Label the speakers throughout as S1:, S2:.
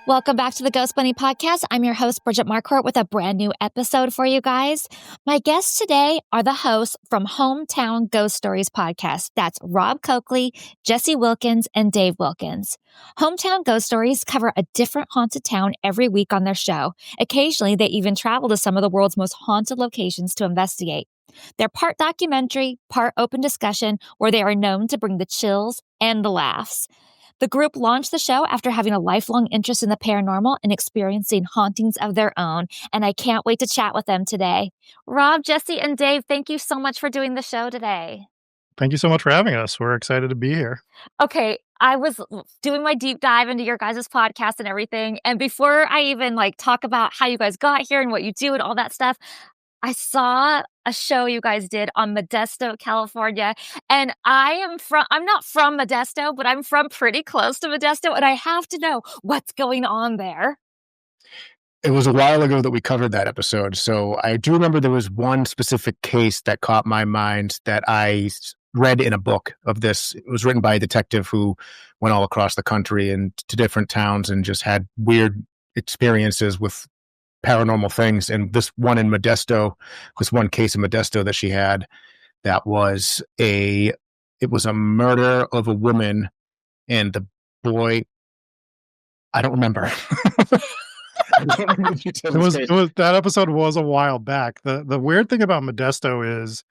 S1: Welcome back to the Ghost Bunny Podcast. I'm your host, Bridget Marcourt, with a brand new episode for you guys. My guests today are the hosts from Hometown Ghost Stories podcast. That's Rob Coakley, Jesse Wilkins, and Dave Wilkins. Hometown Ghost Stories cover a different haunted town every week on their show. Occasionally, they even travel to some of the world's most haunted locations to investigate. They're part documentary, part open discussion, where they are known to bring the chills and the laughs. The group launched the show after having a lifelong interest in the paranormal and experiencing hauntings of their own, and I can't wait to chat with them today. Rob, Jesse, and Dave, thank you so much for doing the show today.
S2: Thank you so much for having us. We're excited to be here.
S1: Okay, I was doing my deep dive into your guys' podcast and everything, and before I even talk about how you guys got here and what you do and all that stuff, I saw a show you guys did on Modesto, California, and I'm not from Modesto, but I'm from pretty close to Modesto, and I have to know what's going on there.
S3: It was a while ago that we covered that episode, so I do remember there was one specific case that caught my mind that I read in a book of this. It was written by a detective who went all across the country and to different towns and just had weird experiences with paranormal things. And this one in Modesto, this one case in Modesto that she had, that was it was a murder of a woman, and the boy, I don't remember.
S2: That episode was a while back. The weird thing about Modesto is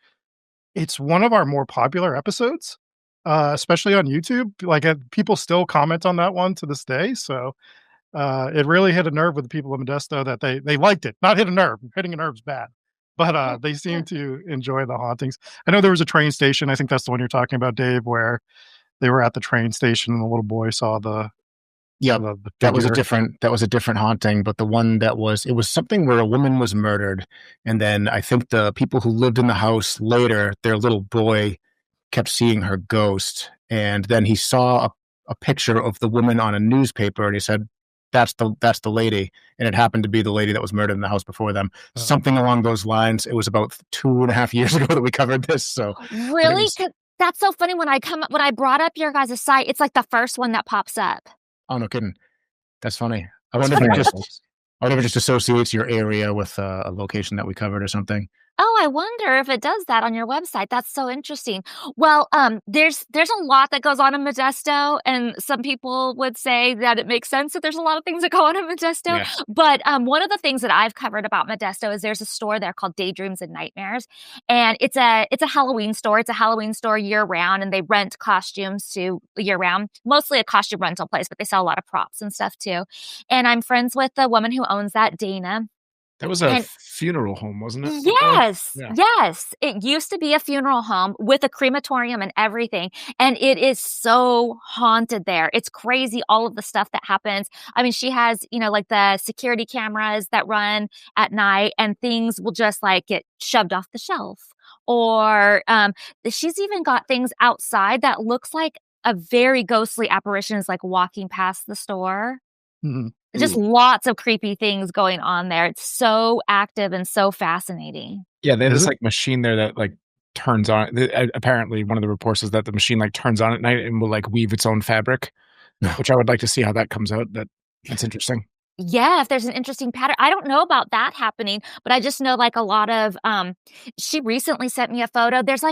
S2: it's one of our more popular episodes, especially on YouTube. People still comment on that one to this day. So it really hit a nerve with the people of Modesto that they liked it. Not hit a nerve. Hitting a nerve's bad. But they seem to enjoy the hauntings. I know there was a train station. I think that's the one you're talking about, Dave, where they were at the train station and the little boy saw the
S3: that was a different haunting. But the one it was something where a woman was murdered. And then I think the people who lived in the house later, their little boy kept seeing her ghost. And then he saw a picture of the woman on a newspaper, and he said, that's the lady. And it happened to be the lady that was murdered in the house before them. Oh. Something along those lines. It was about 2.5 years ago that we covered this. So
S1: really? That's so funny. When I brought up your guys' site, it's like the first one that pops up.
S3: Oh, no kidding. That's funny. I wonder if it just associates your area with a location that we covered or something.
S1: Oh, I wonder if it does that on your website. That's so interesting. Well, there's a lot that goes on in Modesto, and some people would say that it makes sense that there's a lot of things that go on in Modesto. Yeah. But one of the things that I've covered about Modesto is there's a store there called Daydreams Nightmares, and it's a Halloween store. It's a Halloween store year round, and they rent costumes to year round. Mostly a costume rental place, but they sell a lot of props and stuff too. And I'm friends with the woman who owns that, Dana.
S4: That was a funeral home, wasn't it?
S1: Yes, yes. It used to be a funeral home with a crematorium and everything. And it is so haunted there. It's crazy, all of the stuff that happens. I mean, she has, the security cameras that run at night, and things will just get shoved off the shelf. Or she's even got things outside that looks like a very ghostly apparition is walking past the store. Mm-hmm. Just lots of creepy things going on there. It's so active and so fascinating.
S4: Yeah, there's this machine there that turns on. Apparently, one of the reports is that the machine turns on at night and will weave its own fabric, which I would like to see how that comes out. That's interesting.
S1: Yeah, if there's an interesting pattern. I don't know about that happening, but I just know a lot of. She recently sent me a photo. There's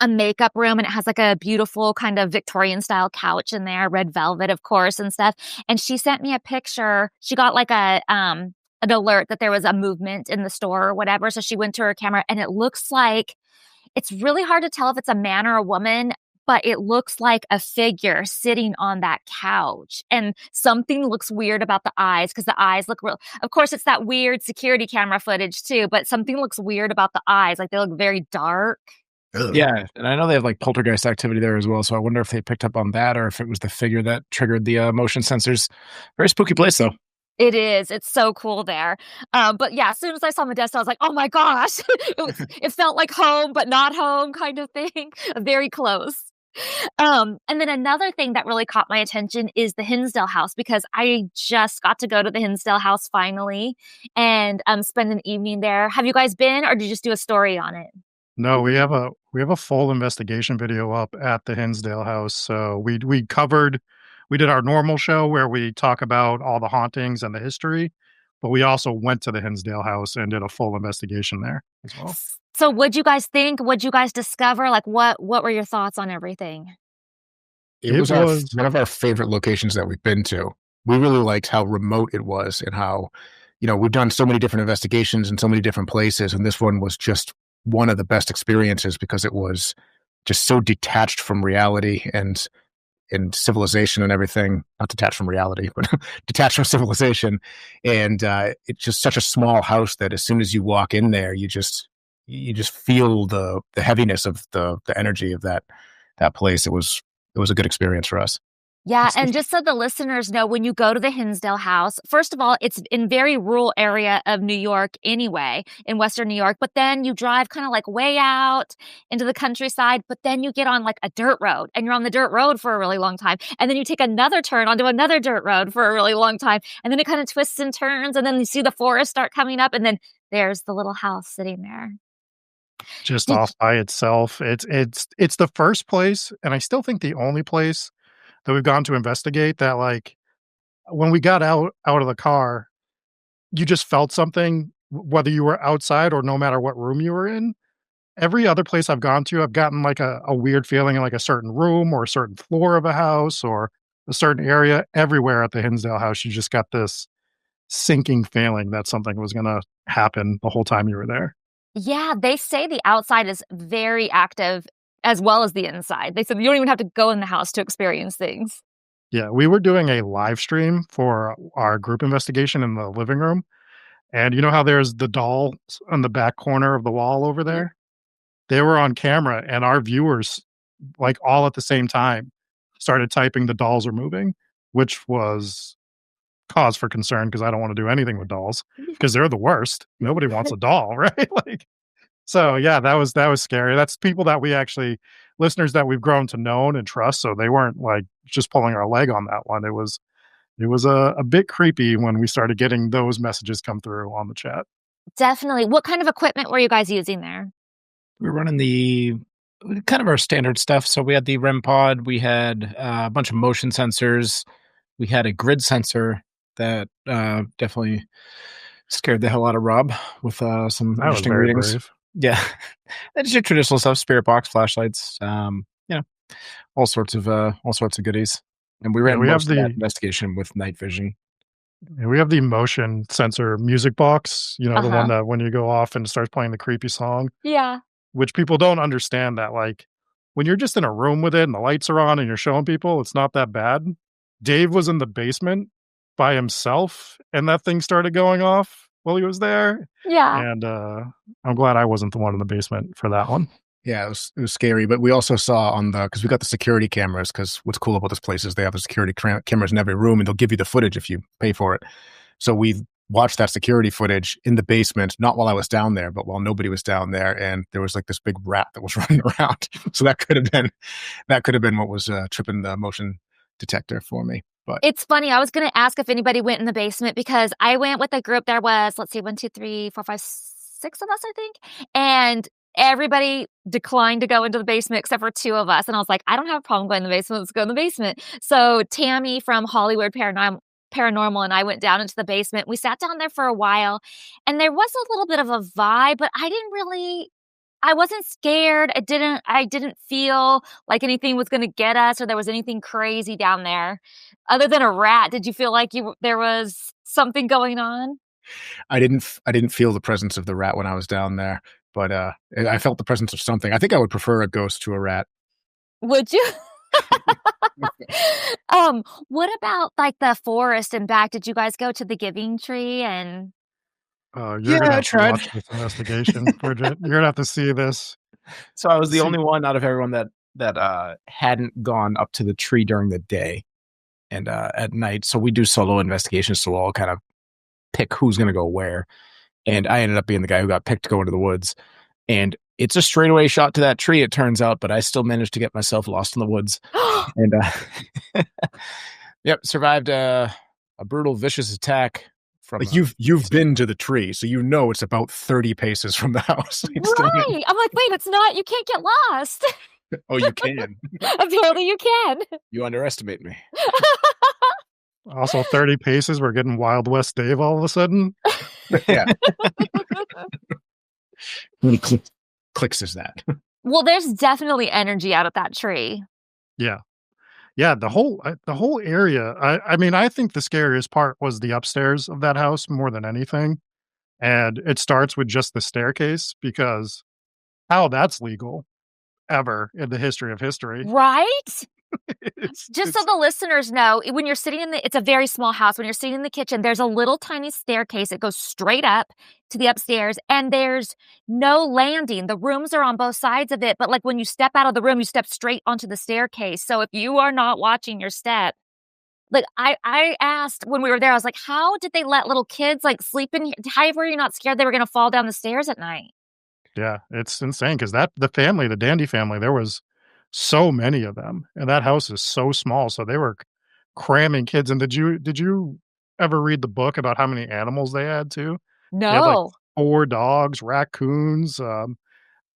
S1: a makeup room, and it has a beautiful kind of Victorian style couch in there, red velvet, of course, and stuff. And she sent me a picture. She got an alert that there was a movement in the store or whatever. So she went to her camera, and it looks it's really hard to tell if it's a man or a woman, but it looks like a figure sitting on that couch. And something looks weird about the eyes, because the eyes look real. Of course, it's that weird security camera footage too, but something looks weird about the eyes. They look very dark.
S4: Yeah, and I know they have poltergeist activity there as well, so I wonder if they picked up on that or if it was the figure that triggered the motion sensors. Very spooky place, though.
S1: It is. It's so cool there. But yeah, as soon as I saw Modesto, I was like, oh my gosh. It felt like home, but not home kind of thing. Very close. And then another thing that really caught my attention is the Hinsdale house, because I just got to go to the Hinsdale house finally and spend an evening there. Have you guys been, or did you just do a story on it?
S2: No, we have a full investigation video up at the Hinsdale house. So we covered we did our normal show where we talk about all the hauntings and the history, but we also went to the Hinsdale house and did a full investigation there as well.
S1: So what'd you guys think? What'd you guys discover? Like what were your thoughts on everything?
S3: It was one of our favorite locations that we've been to. We really liked how remote it was and how, we've done so many different investigations in so many different places. And this one was just one of the best experiences because it was just so detached from reality and civilization and everything. Not detached from reality, but detached from civilization. And it's just such a small house that as soon as you walk in there, you just feel the heaviness of the energy of that place. It was a good experience for us.
S1: Yeah, and just so the listeners know, when you go to the Hinsdale house, first of all, it's in very rural area of New York anyway, in Western New York, but then you drive kind of like way out into the countryside, but then you get on like a dirt road, and you're on the dirt road for a really long time, and then you take another turn onto another dirt road for a really long time, and then it kind of twists and turns, and then you see the forest start coming up, and then there's the little house sitting there.
S2: Just off by itself. It's the first place, and I still think the only place that we've gone to investigate that, like, when we got out of the car, you just felt something, whether you were outside or no matter what room you were in. Every other place I've gone to, I've gotten like a weird feeling in like a certain room or a certain floor of a house or a certain area. Everywhere at the Hinsdale house, you just got this sinking feeling that something was going to happen the whole time you were there.
S1: Yeah, they say the outside is very active as well as the inside. They said you don't even have to go in the house to experience things.
S2: Yeah, we were doing a live stream for our group investigation in the living room. And you know how there's the dolls on the back corner of the wall over there? They were on camera, and our viewers, like all at the same time, started typing the dolls are moving, which was cause for concern because I don't want to do anything with dolls because they're the worst. Nobody wants a doll, right? So yeah, that was scary. That's people that we actually, listeners that we've grown to know and trust. So they weren't like just pulling our leg on that one. It was a bit creepy when we started getting those messages come through on the chat.
S1: Definitely. What kind of equipment were you guys using there?
S4: We were running the kind of our standard stuff. So we had the REM pod, we had a bunch of motion sensors, we had a grid sensor that definitely scared the hell out of Rob with some interesting readings. Brave. Yeah, that's your traditional stuff: spirit box, flashlights, all sorts of goodies. And we ran most of that investigation with night vision.
S2: Yeah, we have the motion sensor music box. The one that when you go off and it starts playing the creepy song.
S1: Yeah,
S2: which people don't understand that, like, when you're just in a room with it and the lights are on and you're showing people, it's not that bad. Dave was in the basement by himself, and that thing started going off while he was there.
S1: Yeah.
S2: And I'm glad I wasn't the one in the basement for that one.
S3: Yeah, it was scary. But we also saw because we got the security cameras, because what's cool about this place is they have the security cameras in every room, and they'll give you the footage if you pay for it. So we watched that security footage in the basement, not while I was down there, but while nobody was down there. And there was like this big rat that was running around. So that could have been what was tripping the motion detector for me. But
S1: it's funny. I was going to ask if anybody went in the basement because I went with a group. There was, 1, 2, 3, 4, 5, 6 of us, I think. And everybody declined to go into the basement except for 2 of us. And I was like, I don't have a problem going in the basement. Let's go in the basement. So Tammy from Hollywood Paranormal and I went down into the basement. We sat down there for a while and there was a little bit of a vibe, but I wasn't scared. I didn't feel like anything was going to get us or there was anything crazy down there other than a rat. Did you feel like there was something going on?
S3: I didn't feel the presence of the rat when I was down there, but I felt the presence of something. I think I would prefer a ghost to a rat.
S1: Would you? What about like the forest and back? Did you guys go to the Giving Tree and?
S2: You're gonna have to watch this investigation, Bridget. You're gonna have to see this.
S4: So I was the only one out of everyone that hadn't gone up to the tree during the day and at night. So we do solo investigations, so we'll all kind of pick who's gonna go where. And I ended up being the guy who got picked to go into the woods. And it's a straightaway shot to that tree, it turns out, but I still managed to get myself lost in the woods. And survived a brutal, vicious attack. From
S3: you've been to the tree, so you know it's about 30 paces from the house.
S1: Right. I'm like, wait, it's not. You can't get lost.
S3: Oh, you can.
S1: Apparently you can.
S4: You underestimate me.
S2: Also, 30 paces, we're getting Wild West Dave all of a sudden.
S3: Yeah. Clicks is that.
S1: Well, there's definitely energy out of that tree.
S2: Yeah. Yeah, the whole area. I mean, I think the scariest part was the upstairs of that house more than anything. And it starts with just the staircase because how that's legal ever in the history of history.
S1: Right? Just so
S2: It's
S1: the listeners know, when you're sitting it's a very small house. When you're sitting in the kitchen, there's a little tiny staircase. It goes straight up to the upstairs and there's no landing. The rooms are on both sides of it. But like when you step out of the room, you step straight onto the staircase. So if you are not watching your step, like I asked when we were there, I was like, how did they let little kids like sleep in here? How were you not scared they were going to fall down the stairs at night?
S2: yeah, it's insane because the family, the Dandy family, there was so many of them, and that house is so small, so they were cramming kids. And did you ever read the book about how many animals they had too? They had like
S1: No.
S2: 4 dogs, raccoons,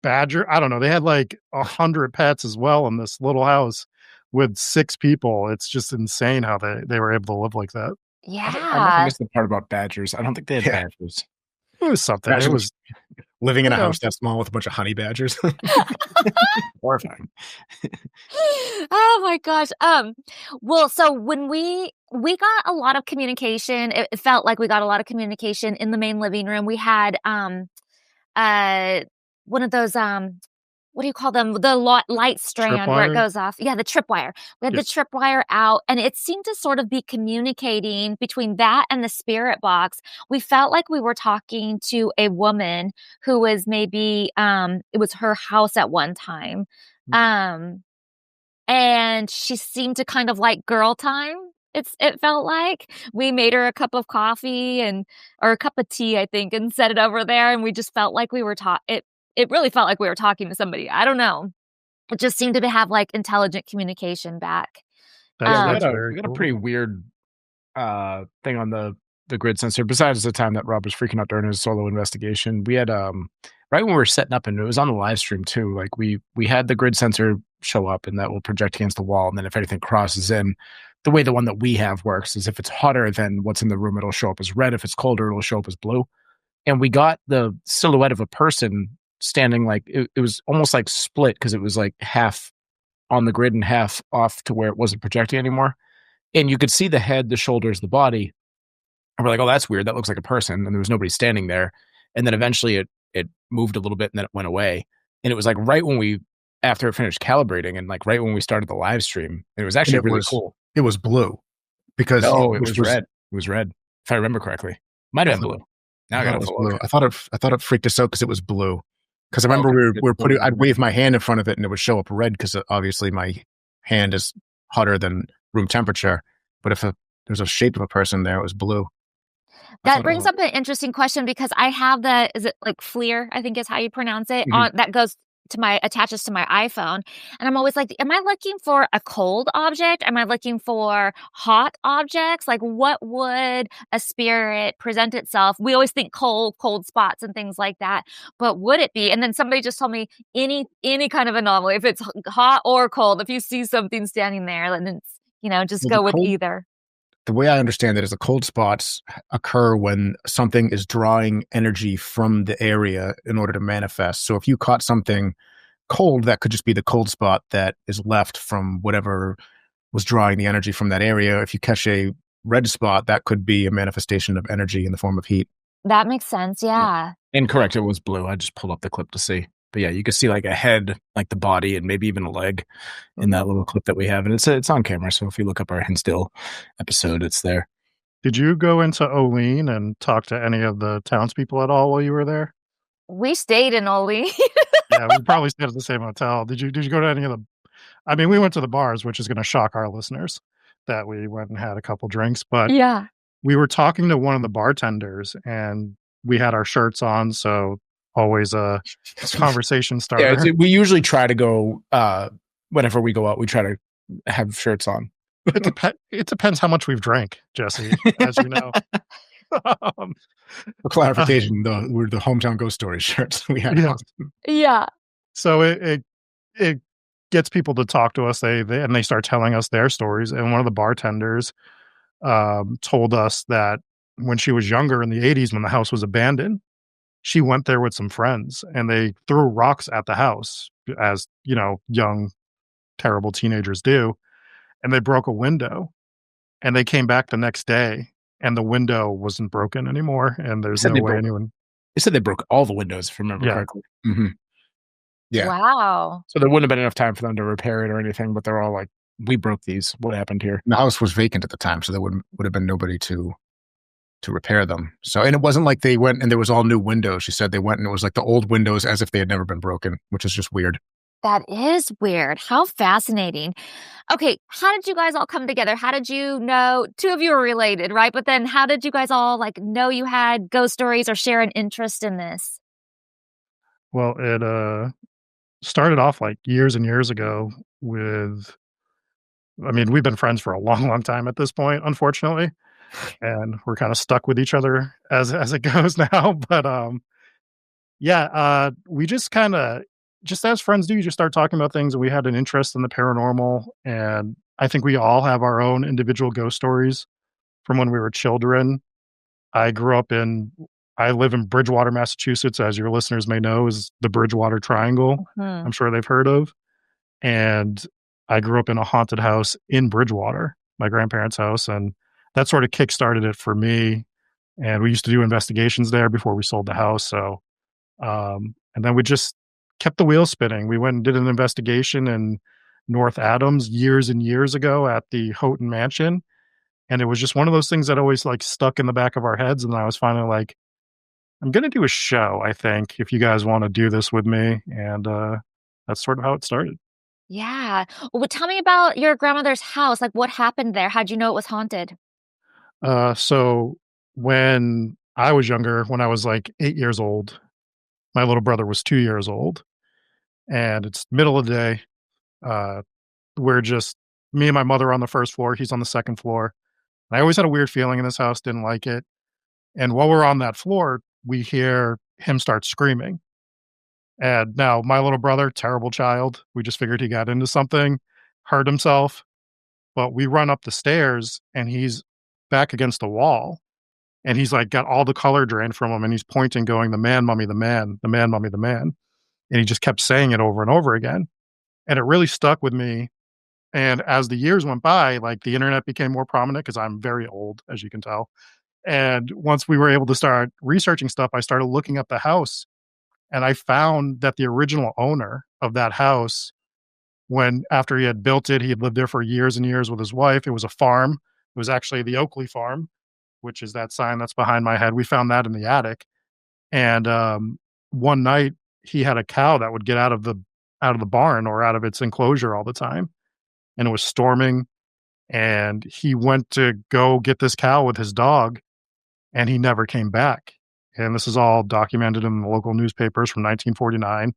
S2: badger. I don't know. They had like 100 pets as well in this little house with 6 people. It's just insane how they were able to live like that.
S4: I must have
S1: Yeah.
S4: missed the part about badgers. I don't think they had
S3: Yeah.
S4: badgers.
S2: It was something.
S3: Badgers
S2: It was
S3: living in a
S2: you know.
S3: house that small with a bunch of honey badgers.
S4: Horrifying.
S1: Oh my gosh. Well, so when we got a lot of communication, it felt like we got a lot of communication in the main living room. We had one of those what do you call them? The light strand where it
S2: Tripwire?
S1: goes off. Yeah, the tripwire. We had
S2: Yeah.
S1: the tripwire out, and it seemed to sort of be communicating between that and the spirit box. We felt like we were talking to a woman who was maybe it was her house at one time. And she seemed to kind of like girl time. It felt like we made her a cup of coffee or a cup of tea, I think, and set it over there. And we just felt like we were it really felt like we were talking to somebody. I don't know. It just seemed to have like intelligent communication back.
S2: That's
S4: we
S2: very
S4: got
S2: cool.
S4: a pretty weird thing on the grid sensor. Besides the time that Rob was freaking out during his solo investigation, we had right when we were setting up, and it was on the live stream too. Like we had the grid sensor show up, and that will project against the wall. And then if anything crosses in, the way the one that we have works is if it's hotter than what's in the room, it'll show up as red. If it's colder, it'll show up as blue. And we got the silhouette of a person standing like it was almost like split because it was like half on the grid and half off to where it wasn't projecting anymore. And you could see the head, the shoulders, the body. And we're like, oh, that's weird. That looks like a person. And there was nobody standing there. And then eventually it moved a little bit and then it went away. And it was like right when after it finished calibrating and like right when we started the live stream, it was actually really cool.
S3: It was blue because
S4: it was red. It was red. If I remember correctly. Might have been blue. Now I got to
S3: blue. I thought it freaked us out because it was blue. Because I remember I'd wave my hand in front of it and it would show up red because obviously my hand is hotter than room temperature. But if there's a shape of a person there, it was blue.
S1: That brings up an interesting question because I have is it like FLIR, I think is how you pronounce it,
S3: Mhm.
S1: that goes attaches to my iPhone. And I'm always like, am I looking for a cold object? Am I looking for hot objects? Like what would a spirit present itself? We always think cold spots and things like that. But would it be? And then somebody just told me any kind of anomaly, if it's hot or cold, if you see something standing there, then it's, just go with either.
S3: The way I understand it is the cold spots occur when something is drawing energy from the area in order to manifest. So if you caught something cold, that could just be the cold spot that is left from whatever was drawing the energy from that area. If you catch a red spot, that could be a manifestation of energy in the form of heat.
S1: That makes sense. Yeah.
S4: Incorrect. It was blue. I just pulled up the clip to see. But yeah, you can see like a head, like the body, and maybe even a leg in that little clip that we have. And it's on camera. So if you look up our Hinsdale episode, it's there.
S2: Did you go into Olean and talk to any of the townspeople at all while you were there?
S1: We stayed in Olean.
S2: Yeah, we probably stayed at the same hotel. Did you go to any of the? I mean, we went to the bars, which is going to shock our listeners that we went and had a couple drinks. But
S1: Yeah.
S2: we were talking to one of the bartenders, and we had our shirts on, so always a conversation starter.
S4: Yeah, we usually try to go whenever we go out. We try to have shirts on.
S2: It depends how much we've drank, Jesse, as you know.
S3: For clarification, we're the hometown ghost story shirts we had.
S2: Yeah.
S1: Yeah.
S2: So it gets people to talk to us. They start telling us their stories. And one of the bartenders told us that when she was younger in the 80s, when the house was abandoned, she went there with some friends and they threw rocks at the house, as young, terrible teenagers do. And they broke a window, and they came back the next day and the window wasn't broken anymore. And there's no way anyone.
S4: They said they broke all the windows, if I remember correctly. Mm-hmm. Yeah.
S1: Wow.
S4: So there wouldn't have been enough time for them to repair it or anything, but they're all like, we broke these. What happened here?
S3: The house was vacant at the time, so there would have been nobody to repair them. So, and it wasn't like they went and there was all new windows. She said they went and it was like the old windows as if they had never been broken, which is just weird.
S1: That is weird. How fascinating. Okay, how did you guys all come together? How did you know? Two of you are related, right? But then how did you guys all know you had ghost stories or share an interest in this?
S2: Well, it started off years and years ago with, I mean, we've been friends for a long, long time at this point, unfortunately. And we're kind of stuck with each other as it goes now. But we just kind of, just as friends do, you just start talking about things, and we had an interest in the paranormal. And I think we all have our own individual ghost stories from when we were children. I live in Bridgewater, Massachusetts, as your listeners may know, is the Bridgewater Triangle.
S1: Mhm.
S2: I'm sure they've heard of. And I grew up in a haunted house in Bridgewater, my grandparents' house, and that sort of kickstarted it for me. And we used to do investigations there before we sold the house. So, and then we just kept the wheel spinning. We went and did an investigation in North Adams years and years ago at the Houghton Mansion. And it was just one of those things that always stuck in the back of our heads. And I was finally like, I'm going to do a show, I think, if you guys want to do this with me. And that's sort of how it started.
S1: Yeah. Well, tell me about your grandmother's house. What happened there? How'd you know it was haunted?
S2: So when I was younger, when I was 8 years old, my little brother was 2 years old, and it's middle of the day. We're just me and my mother on the first floor. He's on the second floor. And I always had a weird feeling in this house, didn't like it. And while we're on that floor, we hear him start screaming. And now my little brother, terrible child, we just figured he got into something, hurt himself. But we run up the stairs and he's back against the wall. And he's got all the color drained from him, and he's pointing, going, "The man, mummy, the man, the man, mummy, the man." And he just kept saying it over and over again. And it really stuck with me. And as the years went by, the internet became more prominent because I'm very old, as you can tell. And once we were able to start researching stuff, I started looking up the house, and I found that the original owner of that house, after he had built it, he had lived there for years and years with his wife. It was a farm. It was actually the Oakley farm, which is that sign that's behind my head. We found that in the attic. And one night he had a cow that would get out of the barn or out of its enclosure all the time. And it was storming. And he went to go get this cow with his dog, and he never came back. And this is all documented in the local newspapers from 1949.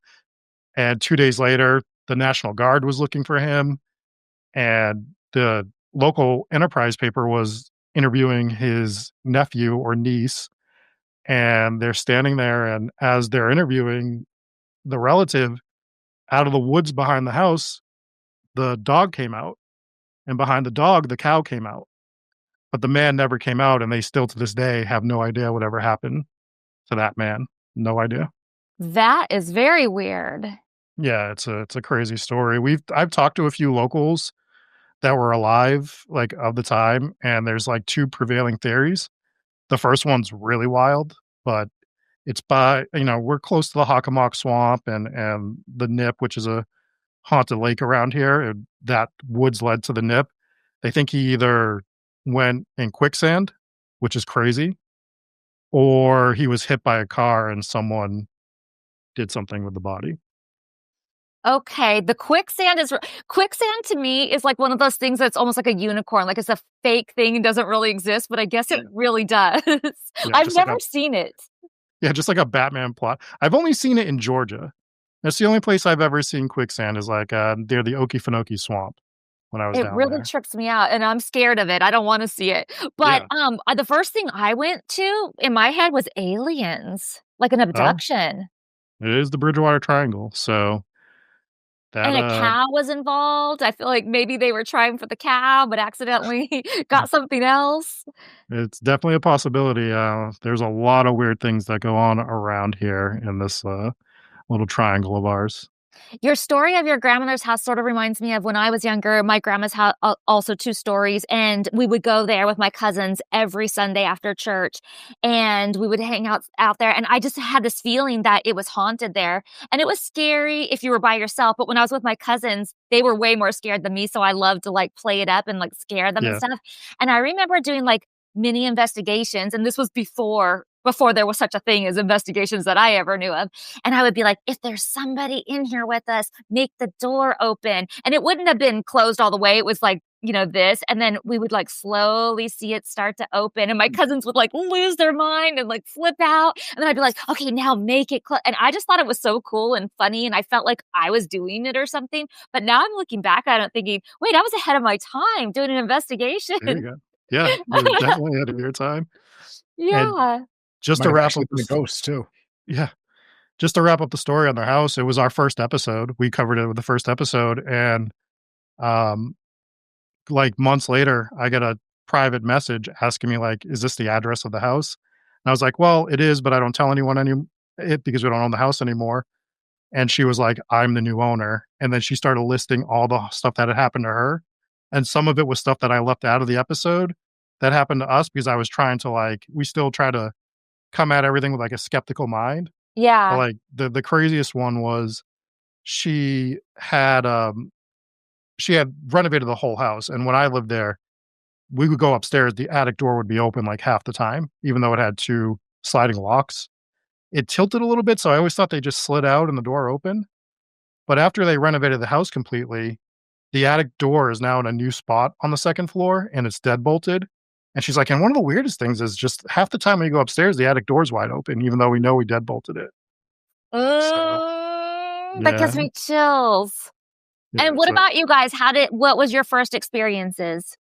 S2: And 2 days later, the National Guard was looking for him. And the local Enterprise paper was interviewing his nephew or niece, and they're standing there, and as they're interviewing the relative, out of the woods behind the house, the dog came out, and behind the dog, the cow came out. But the man never came out, and they still to this day have no idea what ever happened to that man. No idea.
S1: That is very weird.
S2: Yeah, it's a crazy story. I've talked to a few locals that were alive of the time, and there's two prevailing theories. The first one's really wild, but it's we're close to the Hockomock Swamp and the Nip, which is a haunted lake around here. That woods led to the Nip. They think he either went in quicksand, which is crazy, or he was hit by a car and someone did something with the body.
S1: Okay, the quicksand to me is one of those things that's almost like a unicorn, it's a fake thing and doesn't really exist, but I guess it really does. I've never seen it.
S2: Yeah, just like a Batman plot. I've only seen it in Georgia. That's the only place I've ever seen quicksand is near the Okefenokee Swamp when I was down there. It
S1: really trips me out, and I'm scared of it. I don't want to see it. But the first thing I went to in my head was aliens, an abduction.
S2: It is the Bridgewater Triangle, so
S1: And a cow was involved. I feel like maybe they were trying for the cow, but accidentally got something else.
S2: It's definitely a possibility. There's a lot of weird things that go on around here in this little triangle of ours.
S1: Your story of your grandmother's house sort of reminds me of when I was younger. My grandma's house, also 2 stories, and we would go there with my cousins every Sunday after church, and we would hang out there, and I just had this feeling that it was haunted there, and it was scary if you were by yourself, but when I was with my cousins, they were way more scared than me, so I loved to, like, play it up and, like, scare them and
S2: Yeah.
S1: stuff, and I remember doing, like, mini investigations, and this was before there was such a thing as investigations that I ever knew of. And I would be like, if there's somebody in here with us, make the door open. And it wouldn't have been closed all the way. It was like, this. And then we would like slowly see it start to open. And my cousins would like lose their mind and like flip out. And then I'd be like, okay, now make it close. And I just thought it was so cool and funny. And I felt like I was doing it or something. But now I'm looking back at it thinking, wait, I was ahead of my time doing an investigation.
S2: There you go. Yeah, you're definitely ahead of your time.
S1: Yeah.
S2: Just
S3: Might
S2: to
S3: have
S2: wrap
S3: actually
S2: up
S3: been a ghost too.
S2: Yeah. Just to wrap up the story on their house, it was our first episode. We covered it with the first episode, and um, like months later, I get a private message asking me like, "Is this the address of the house?" And I was like, "Well, it is, but I don't tell anyone it because we don't own the house anymore." And she was like, "I'm the new owner." And then she started listing all the stuff that had happened to her, and some of it was stuff that I left out of the episode that happened to us because I was trying to we still try to come at everything with like a skeptical mind. But,
S1: Yeah.
S2: like, the craziest one was she she had renovated the whole house, and when I lived there, we would go upstairs, the attic door would be open, like, half the time, even though it had 2 sliding locks. It tilted a little bit, so I always thought they just slid out and the door opened, but after they renovated the house completely, the attic door is now in a new spot on the 2nd floor, and it's deadbolted, and she's like, "And one of the weirdest things is just half the time when you go upstairs, the attic door's wide open, even though we know we deadbolted it." So,
S1: That gives
S2: yeah.
S1: me chills.
S2: Yeah,
S1: And what
S2: it's like
S1: about you guys? What was your first experiences?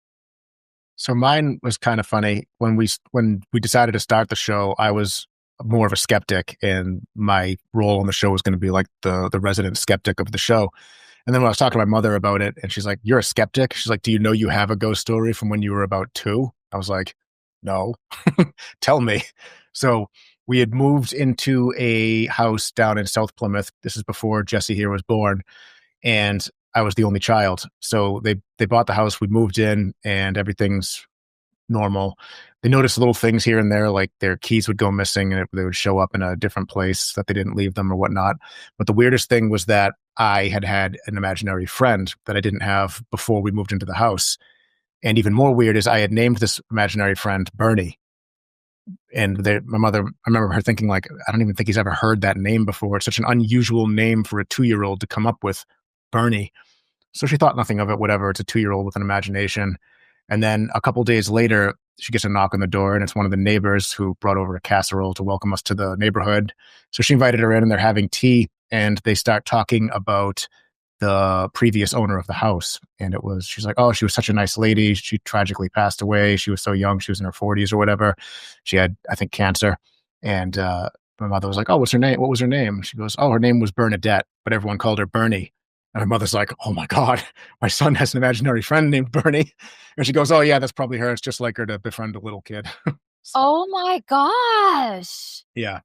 S3: So mine was kind of funny. When we decided to start the show, I was more of a skeptic, and my role on the show was going to be like the resident skeptic of the show. And then when I was talking to my mother about it, and she's like, "You're a skeptic?" She's like, "Do you know you have a ghost story from when you were about 2?" I was like, "No." Tell me. So we had moved into a house down in South Plymouth. This is before Jesse here was born, and I was the only child. So they bought the house, we moved in, and everything's normal. They noticed little things here and there, like their keys would go missing and they would show up in a different place that they didn't leave them or whatnot. But the weirdest thing was that I had an imaginary friend that I didn't have before we moved into the house. And even more weird is I had named this imaginary friend Bernie. And my mother, I remember her thinking like, I don't even think he's ever heard that name before. It's such an unusual name for a 2-year-old to come up with, Bernie. So she thought nothing of it, whatever. It's a 2-year-old with an imagination. And then a couple days later, she gets a knock on the door, and it's one of the neighbors who brought over a casserole to welcome us to the neighborhood. So she invited her in, and they're having tea, and they start talking about the previous owner of the house. And she's like, "Oh, she was such a nice lady. She tragically passed away. She was so young. She was in her 40s or whatever. She had, I think, cancer." And my mother was like, "Oh, what's her name? What was her name?" She goes, "Oh, her name was Bernadette, but everyone called her Bernie." And her mother's like, "Oh my God, my son has an imaginary friend named Bernie." And she goes, "Oh yeah, that's probably her. It's just like her to befriend a little kid." So,
S1: Oh my gosh.
S3: yeah.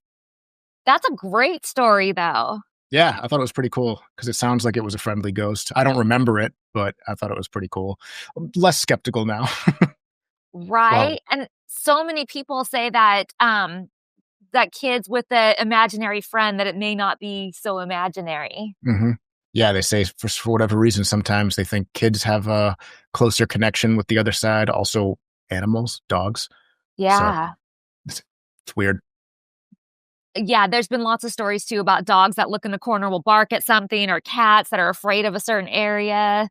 S1: That's a great story, though.
S3: Yeah, I thought it was pretty cool because it sounds like it was a friendly ghost. I don't remember it, but I thought it was pretty cool. I'm less skeptical now. Well,
S1: Right? And so many people say that that kids with the imaginary friend that it may not be so imaginary.
S3: mhm. Yeah, they say for whatever reason, sometimes they think kids have a closer connection with the other side. Also, animals, dogs. So
S1: Yeah.
S3: it's weird.
S1: Yeah, there's been lots of stories too about dogs that look in the corner will bark at something or cats that are afraid of a certain area.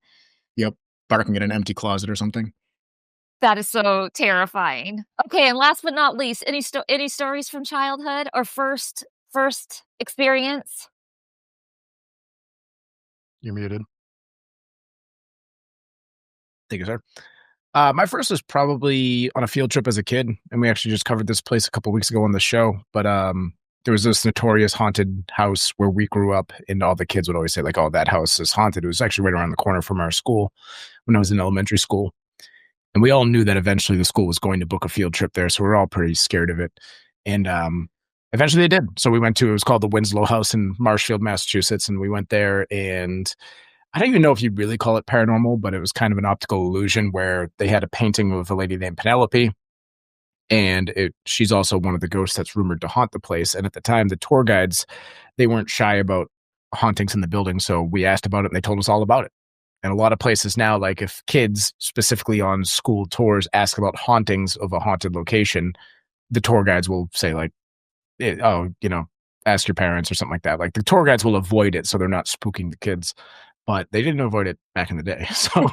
S3: Yep, barking at an empty closet or something.
S1: That is so terrifying. Okay, and last but not least, any stories from childhood or first experience?
S2: you're muted.
S3: Thank you, sir. My first was probably on a field trip as a kid, and we actually just covered this place a couple weeks ago on the show. But
S4: there was this notorious haunted house where we grew up, and all the kids would always say, like, oh, that house is haunted. It was actually right around the corner from our school when I was in elementary school. And we all knew that eventually the school was going to book a field trip there. So we were all pretty scared of it. And eventually they did. So we went to, it was called the Winslow House in Marshfield, Massachusetts. And we went there, and I don't even know if you'd really call it paranormal, but it was kind of an optical illusion where they had a painting of a lady named Penelope. And she's also one of the ghosts that's rumored to haunt the place. And at the time, the tour guides, they weren't shy about hauntings in the building. So we asked about it, and they told us all about it. And a lot of places now, like if kids specifically on school tours ask about hauntings of a haunted location, the tour guides will say like, ask your parents or something like that. Like the tour guides will avoid it so they're not spooking the kids. But they didn't avoid it back in the day. So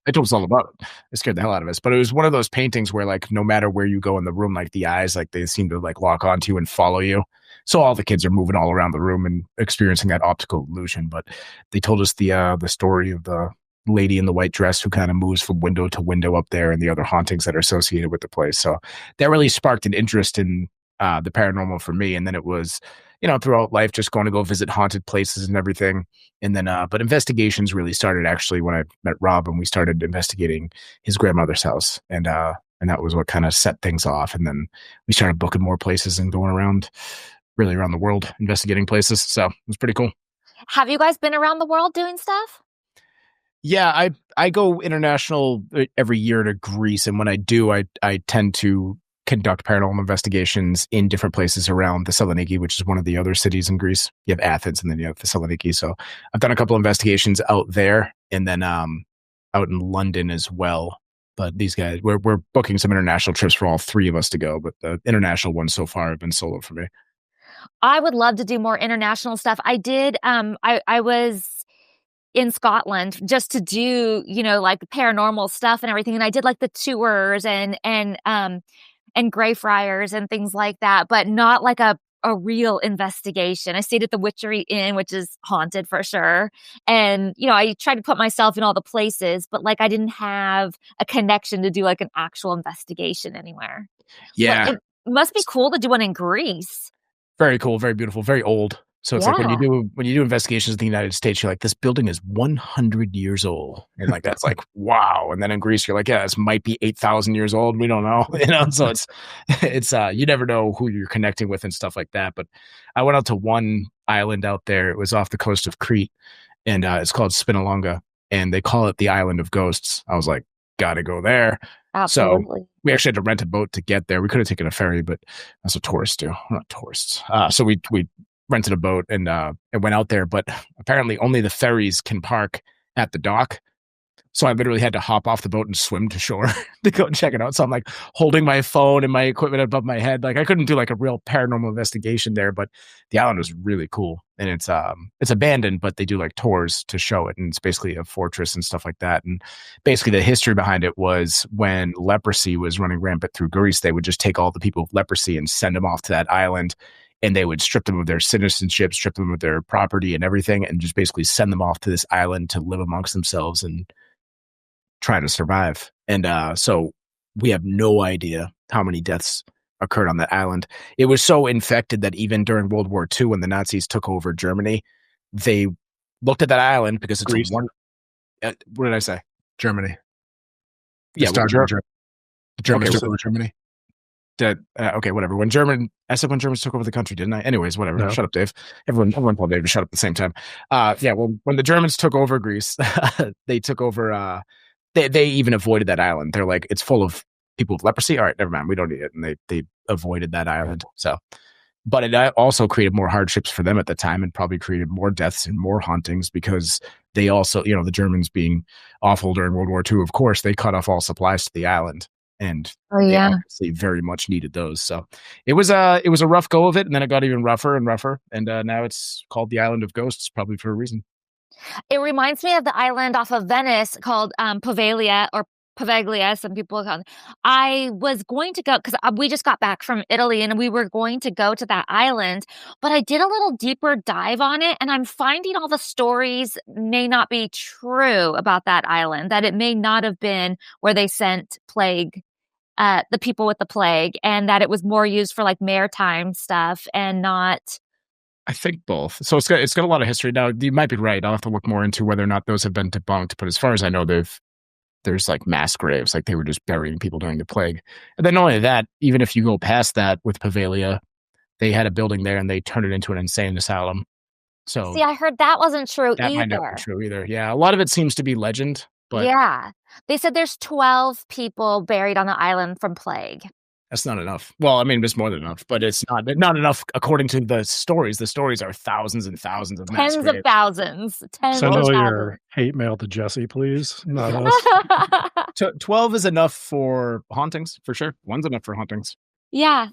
S4: they told us all about it. It scared the hell out of us. But it was one of those paintings where like no matter where you go in the room, like the eyes, like they seem to like lock onto you and follow you. So all the kids are moving all around the room and experiencing that optical illusion. But they told us the story of the lady in the white dress who kind of moves from window to window up there, and the other hauntings that are associated with the place. So that really sparked an interest in the paranormal for me. And then it was, throughout life, just going to go visit haunted places and everything. And then, but investigations really started actually when I met Rob and we started investigating his grandmother's house. And that was what kind of set things off. And then we started booking more places and going around the world, investigating places. So it was pretty cool.
S1: Have you guys been around the world doing stuff?
S4: Yeah, I go international every year to Greece. And when I do, I tend to conduct paranormal investigations in different places around Thessaloniki, which is one of the other cities in Greece. You have Athens and then you have Thessaloniki. So I've done a couple of investigations out there, and then out in London as well. But these guys, we're booking some international trips for all three of us to go. But the international ones so far have been solo for me.
S1: I would love to do more international stuff. I did. I was in Scotland just to do, like paranormal stuff and everything. And I did like the tours and Greyfriars and things like that, but not like a real investigation. I stayed at the Witchery Inn, which is haunted for sure. And, I tried to put myself in all the places, but like I didn't have a connection to do like an actual investigation anywhere.
S4: Yeah.
S1: But it must be cool to do one in Greece.
S4: Very cool, very beautiful, very old. So it's like when you do investigations in the United States, you're like, this building is 100 years old. And like, that's like, wow. And then in Greece, you're like, yeah, this might be 8,000 years old. We don't know. So it's you never know who you're connecting with and stuff like that. But I went out to one island out there. It was off the coast of Crete, and it's called Spinalonga, and they call it the Island of Ghosts. I was like, gotta go there.
S1: Absolutely.
S4: So we actually had to rent a boat to get there. We could have taken a ferry, but that's what tourists do. We're not tourists. So we rented a boat and went out there, but apparently only the ferries can park at the dock. So I literally had to hop off the boat and swim to shore to go and check it out. So I'm like holding my phone and my equipment above my head. Like I couldn't do like a real paranormal investigation there, but the island was really cool. And it's abandoned, but they do like tours to show it. And it's basically a fortress and stuff like that. And basically the history behind it was when leprosy was running rampant through Greece, they would just take all the people with leprosy and send them off to that island. And they would strip them of their citizenship, strip them of their property and everything, and just basically send them off to this island to live amongst themselves and try to survive. And so we have no idea how many deaths occurred on that island. It was so infected that even during World War II, when the Nazis took over Germany, they looked at that island because it's
S3: Greece.
S4: what did I say?
S3: Germany.
S4: Yeah,
S3: the Germans
S4: Okay,
S3: took over Germany.
S4: Okay, whatever. I said when Germans took over the country, didn't I? Anyways, whatever.
S2: No.
S4: Shut up, Dave. Everyone told Dave to shut up at the same time. Well, when the Germans took over Greece, they took over. They even avoided that island. They're like, it's full of people with leprosy. All right, never mind. We don't need it, and they avoided that island. So, but it also created more hardships for them at the time, and probably created more deaths and more hauntings because they also, the Germans being awful during World War II, of course, they cut off all supplies to the island. And they obviously very much needed those. So it was a rough go of it, and then it got even rougher and rougher. And now it's called the Island of Ghosts, probably for a reason.
S1: It reminds me of the island off of Venice called Poveglia or Poveglia. Some people call it. I was going to go because we just got back from Italy and we were going to go to that island, but I did a little deeper dive on it, and I'm finding all the stories may not be true about that island, that it may not have been where they sent plague the people with the plague, and that it was more used for like maritime stuff and not.
S4: I think both. So it's got a lot of history. Now, you might be right. I'll have to look more into whether or not those have been debunked. But as far as I know, there's like mass graves, like they were just burying people during the plague. And then not only that, even if you go past that with Pavalia, they had a building there and they turned it into an insane asylum. So
S1: See, I heard that wasn't true
S4: that might not
S1: either.
S4: be true either. Yeah, a lot of it seems to be legend. But
S1: Yeah. They said there's 12 people buried on the island from plague.
S4: that's not enough. Well, I mean, it's more than enough, but it's not enough according to the stories. The stories are thousands and thousands of mass
S1: Tens of
S4: graves.
S1: thousands. Tens
S2: Send
S1: of
S2: all
S1: thousands.
S2: your hate mail to Jesse, please. Not us.
S4: 12 is enough for hauntings, for sure. One's enough for hauntings.
S1: Yeah,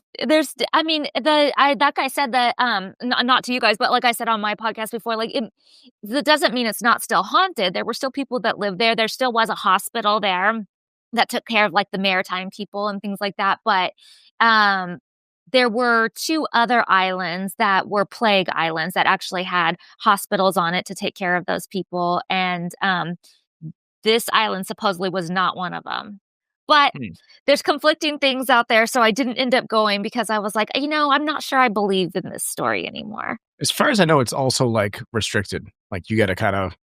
S1: I mean, that guy said that, not to you guys, but like I said on my podcast before, like that doesn't mean it's not still haunted. There were still people that lived there. There still was a hospital there that took care of like the maritime people and things like that. But, there were 2 other islands that were plague islands that actually had hospitals on it to take care of those people. And, this island supposedly was not one of them. But there's conflicting things out there, so I didn't end up going because I was like, I'm not sure I believe in this story anymore.
S4: As far as I know, it's also like restricted. Like you got to kind of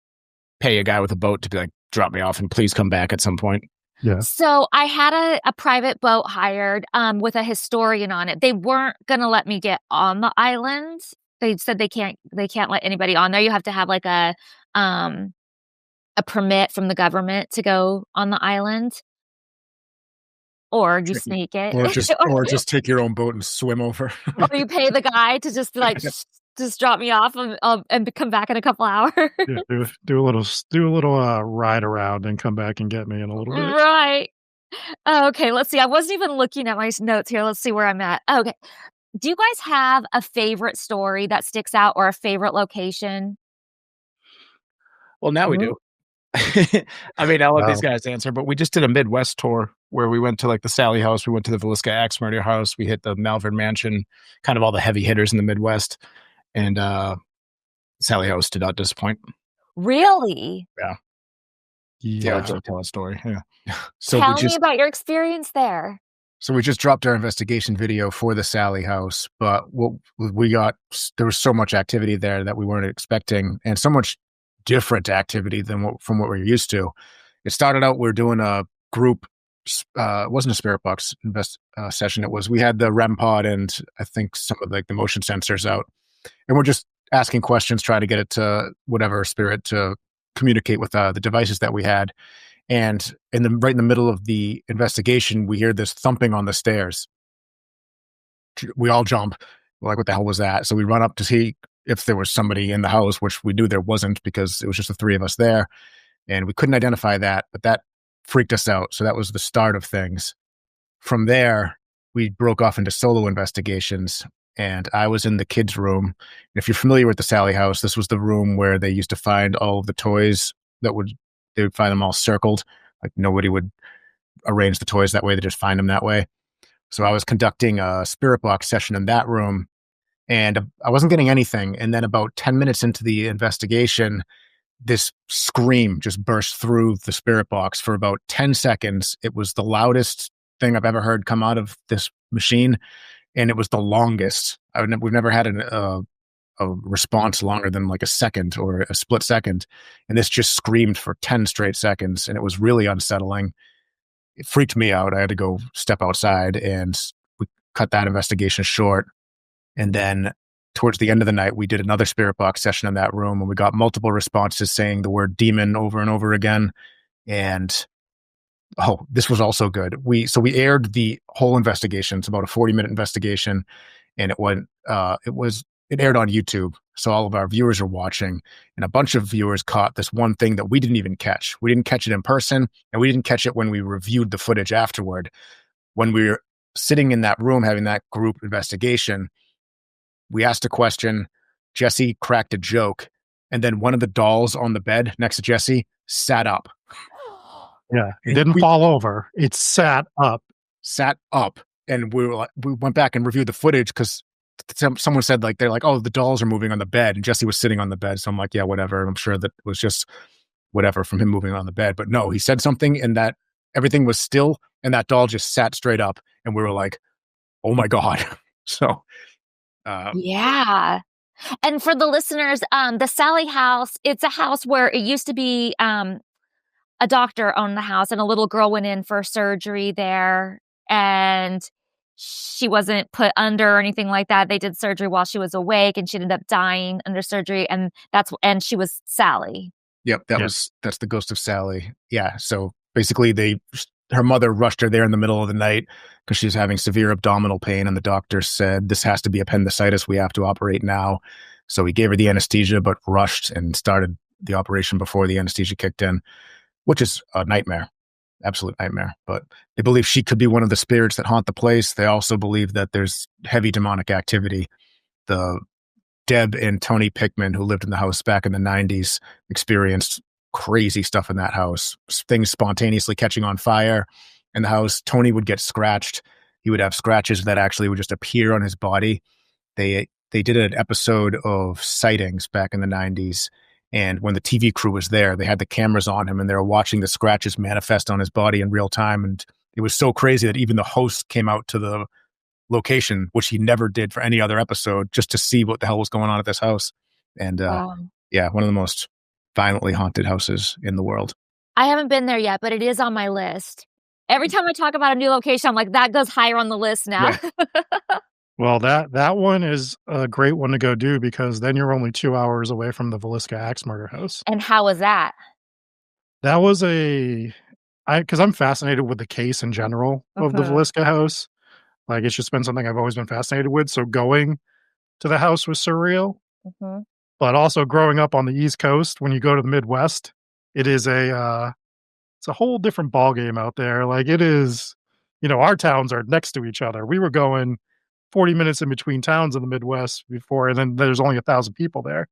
S4: pay a guy with a boat to be like, drop me off and please come back at some point.
S2: Yeah.
S1: So I had a private boat hired with a historian on it. They weren't going to let me get on the island. They said they can't let anybody on there. You have to have like a permit from the government to go on the island. Or you sneak it.
S3: Or just take your own boat and swim over.
S1: Or you pay the guy to just be like, just drop me off and come back in a couple hours.
S2: Yeah, do a little ride around and come back and get me in a little bit.
S1: Right. Okay, let's see. I wasn't even looking at my notes here. Let's see where I'm at. Okay. Do you guys have a favorite story that sticks out or a favorite location?
S4: Well, now we do. I mean, I'll let these guys answer, but we just did a Midwest tour where we went to like the Sally House, we went to the Villisca Axe Murder House, we hit the Malvern Mansion, kind of all the heavy hitters in the Midwest, and Sally House did not disappoint.
S1: Really?
S4: Yeah. Tell a story. Yeah.
S3: So
S1: Tell me about your experience there.
S3: So we just dropped our investigation video for the Sally House, but what we got, there was so much activity there that we weren't expecting, and so much different activity from what we're used to. It started out, we're doing a group, it wasn't a spirit box session. We had the REM pod and I think some of like the motion sensors out, and we're just asking questions, trying to get it to whatever spirit to communicate with the devices that we had. And right in the middle of the investigation, we hear this thumping on the stairs. We all jump. We're like, what the hell was that? So we run up to see if there was somebody in the house, which we knew there wasn't because it was just the 3 of us there. And we couldn't identify that, but that freaked us out. So that was the start of things. From there, we broke off into solo investigations, and I was in the kids' room. If you're familiar with the Sally House, this was the room where they used to find all of the toys they would find them all circled. Like nobody would arrange the toys that way. They just find them that way. So I was conducting a spirit box session in that room, and I wasn't getting anything. And then about 10 minutes into the investigation, this scream just burst through the spirit box for about 10 seconds. It was the loudest thing I've ever heard come out of this machine, and it was the longest. We've never had a response longer than like a second or a split second. And this just screamed for 10 straight seconds, and it was really unsettling. It freaked me out. I had to go step outside, and we cut that investigation short. And then towards the end of the night, we did another spirit box session in that room, and we got multiple responses saying the word demon over and over again. And this was also good. We aired the whole investigation. It's about a 40-minute investigation, and it aired on YouTube. So all of our viewers are watching, and a bunch of viewers caught this one thing that we didn't even catch. We didn't catch it in person, and we didn't catch it when we reviewed the footage afterward. When we were sitting in that room having that group investigation, we asked a question, Jesse cracked a joke, and then one of the dolls on the bed next to Jesse sat up.
S2: Yeah, it didn't fall over. It sat up. And we went back and reviewed the footage because someone said they're like, oh, the dolls are moving on the bed, and Jesse was sitting on the bed. So I'm like, yeah, whatever. I'm sure that was just whatever from him moving on the bed. But no, he said something, and that
S3: everything was still, and that doll just sat straight up, and we were like, oh my God. So,
S1: yeah. And for the listeners, the Sally house, it's a house where it used to be a doctor owned the house, and a little girl went in for surgery there, and she wasn't put under or anything like that. They did surgery while she was awake, and she ended up dying under surgery, and she was Sally.
S3: yep, that's the ghost of Sally. Yeah. So basically her mother rushed her there in the middle of the night because she was having severe abdominal pain, and the doctor said, this has to be appendicitis. We have to operate now. So he gave her the anesthesia, but rushed and started the operation before the anesthesia kicked in, which is a nightmare, absolute nightmare. But they believe she could be one of the spirits that haunt the place. They also believe that there's heavy demonic activity. The Deb and Tony Pickman, who lived in the house back in the 90s, experienced crazy stuff in that house. Things spontaneously catching on fire in the house. Tony would get scratched. He would have scratches that actually would just appear on his body. They did an episode of Sightings back in the 90s. And when the TV crew was there, they had the cameras on him, and they were watching the scratches manifest on his body in real time. And it was so crazy that even the host came out to the location, which he never did for any other episode, just to see what the hell was going on at this house. And yeah, one of the most violently haunted houses in the world.
S1: I haven't been there yet, but it is on my list. Every time I talk about a new location, I'm like, that goes higher on the list now.
S3: Yeah.
S2: Well, that one is a great one to go do, because then you're only 2 hours away from the Villisca Axe Murder House.
S1: And how was that?
S2: That was because I'm fascinated with the case in general of the Villisca house. Like, it's just been something I've always been fascinated with. So going to the house was surreal.
S1: Mm-hmm.
S2: But also growing up on the East Coast, when you go to the Midwest, it is it's a whole different ballgame out there. Like, it is, our towns are next to each other. We were going 40 minutes in between towns in the Midwest before, and then there's only 1,000 people there.